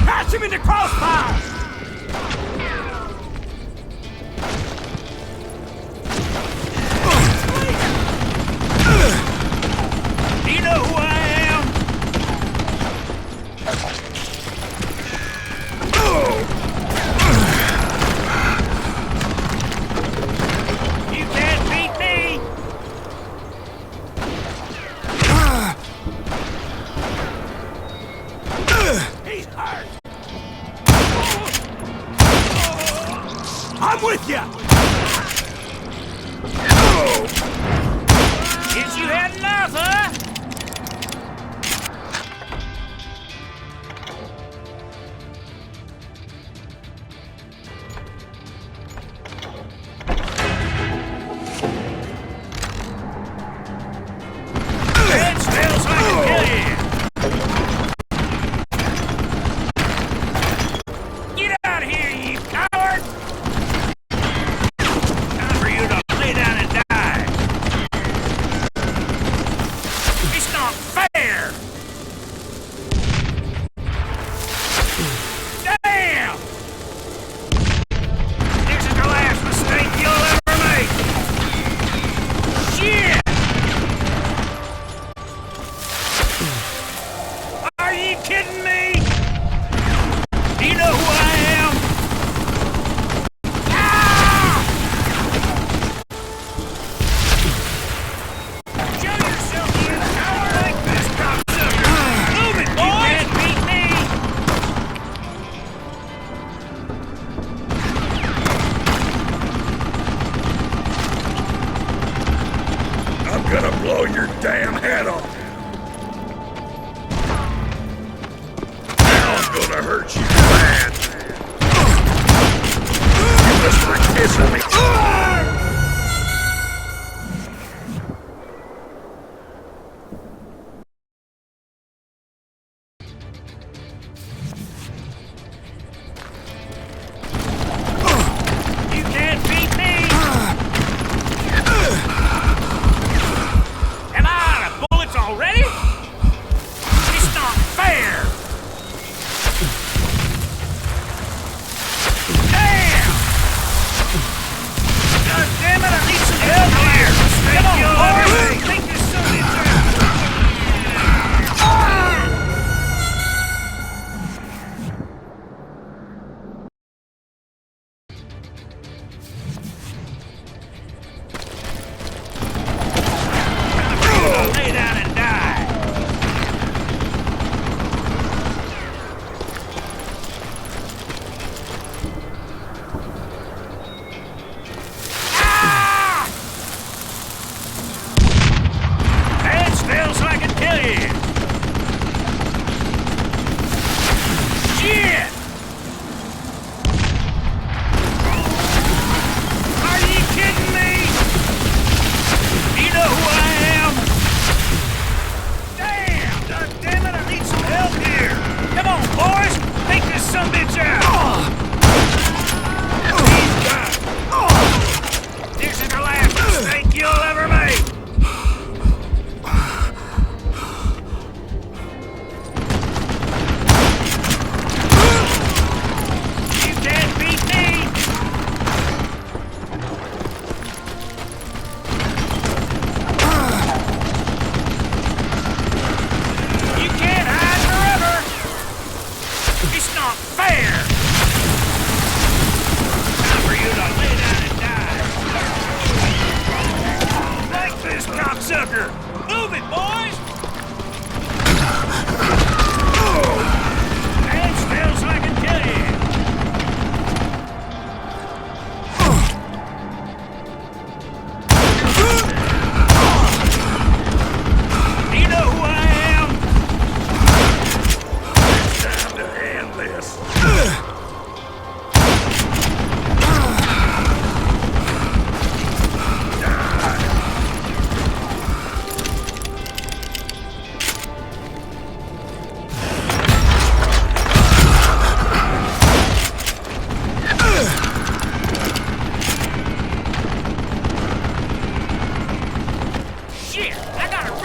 Patch him in the crossfire! Do you know who I am? You can't beat me! He's hurt! I'm with ya! Guess you had enough, huh? Stand still so I can kill you! Get out of here, you coward! Time for you to lay down and die! It's not fair! Damn! This is the last mistake you'll ever make! Shit! Are you kidding me? Do you know who I am? Ah! Show yourself, you coward! Like this, cocksucker! Move it, boys! You can't beat me! I'm gonna blow your damn head off. Now I'm gonna hurt you bad. You must like kissing me. You can't beat me! Am I out of bullets already? It's not fair! Damn!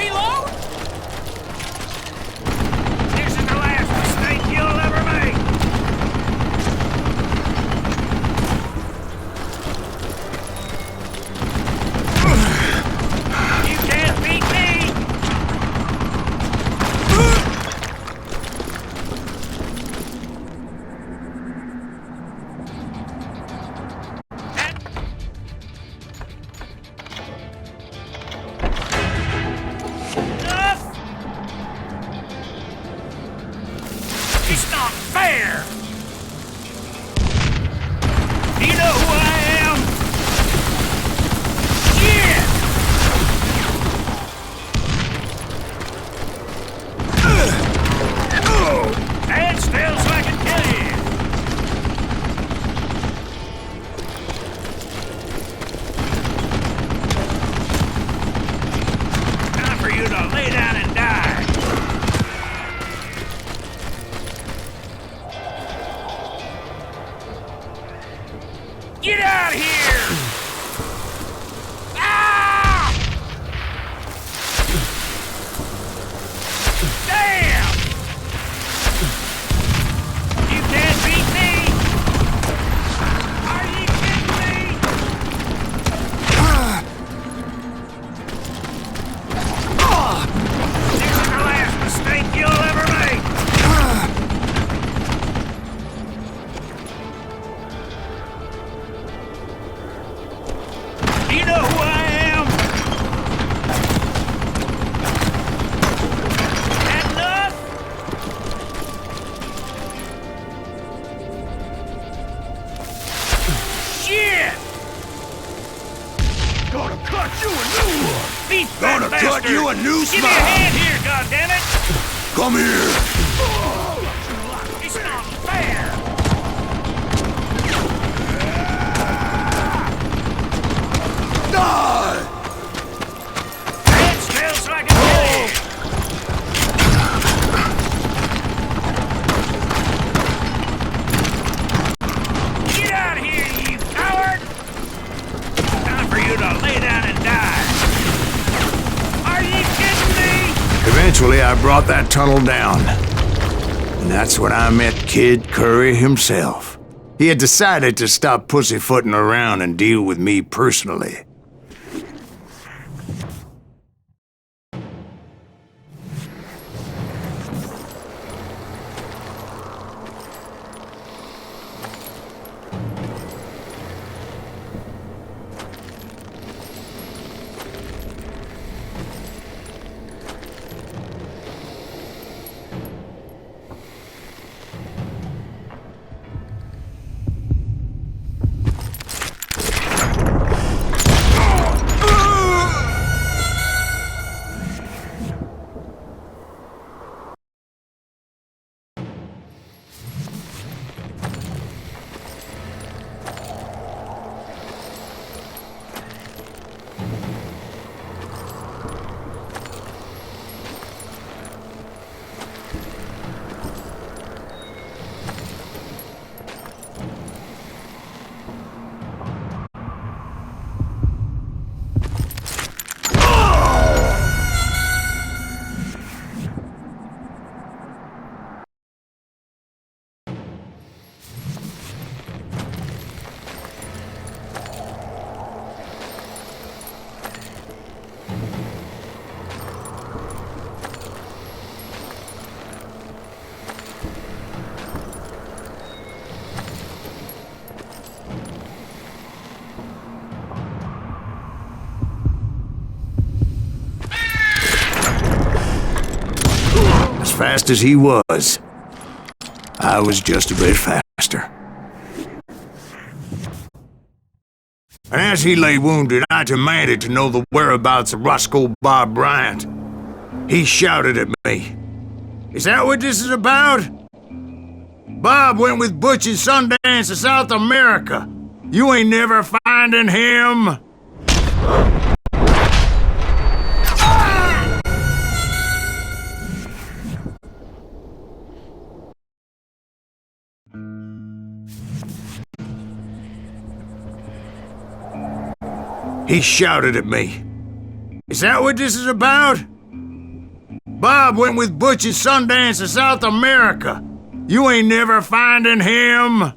reload? This is the last mistake you'll ever make. You can't beat me. It's not fair! Do you know who I am? Shit! Stand still so I can kill you! Time for you to lay down and die! Get out of here! Ah! Damn! You can't beat me! Are you kidding me? This is the last mistake you'll ever make! Do you know who I am? Had enough? Shit! Gonna cut you a new one! Beast Gonna cut bastard. you a new Give me a smile. hand here, goddammit! Come here! It's not fair! Die! Stand still so I can kill you! Get out of here, you coward! Time for you to lay down and die! Are you kidding me? Eventually, I brought that tunnel down. And that's when I met Kid Curry himself. He had decided to stop pussyfooting around and deal with me personally. Fast as he was, I was just a bit faster. And as he lay wounded, I demanded to know the whereabouts of Roscoe Bob Bryant. He shouted at me, "Is that what this is about? Bob went with Butch and Sundance to South America. You ain't never finding him." He shouted at me, "Is that what this is about? Bob went with Butch at Sundance to South America. You ain't never finding him.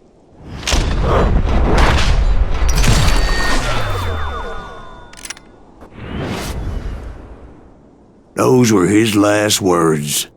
Those were his last words.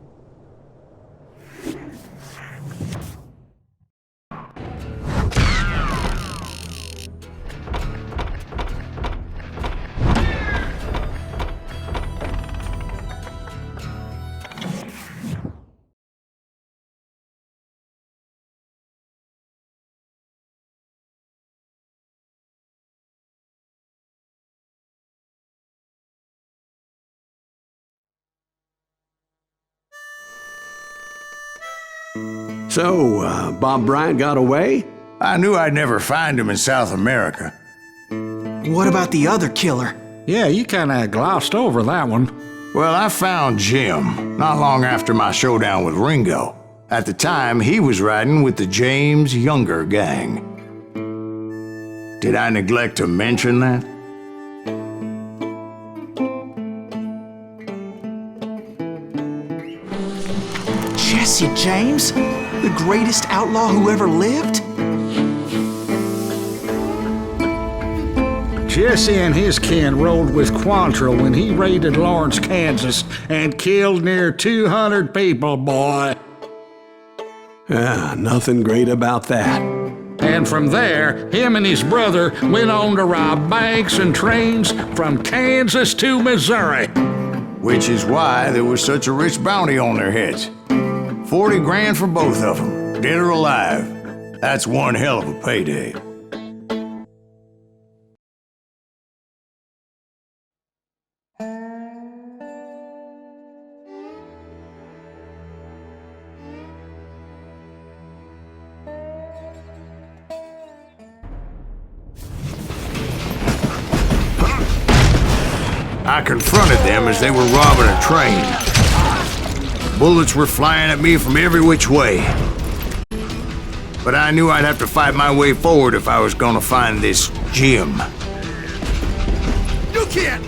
So, Bob Bryant got away? I knew I'd never find him in South America. What about the other killer? Yeah, you kinda glossed over that one. Well, I found Jim not long after my showdown with Ringo. At the time, he was riding with the James Younger gang. Did I neglect to mention that? Jesse James? The greatest outlaw who ever lived? Jesse and his kin rode with Quantrill when he raided Lawrence, Kansas, and killed near 200 people, boy. Nothing great about that. And from there, him and his brother went on to rob banks and trains from Kansas to Missouri. Which is why there was such a rich bounty on their heads. 40 grand for both of them, dead or alive. That's one hell of a payday. I confronted them as they were robbing a train. Bullets were flying at me from every which way. But I knew I'd have to fight my way forward if I was gonna find this Jim. You can't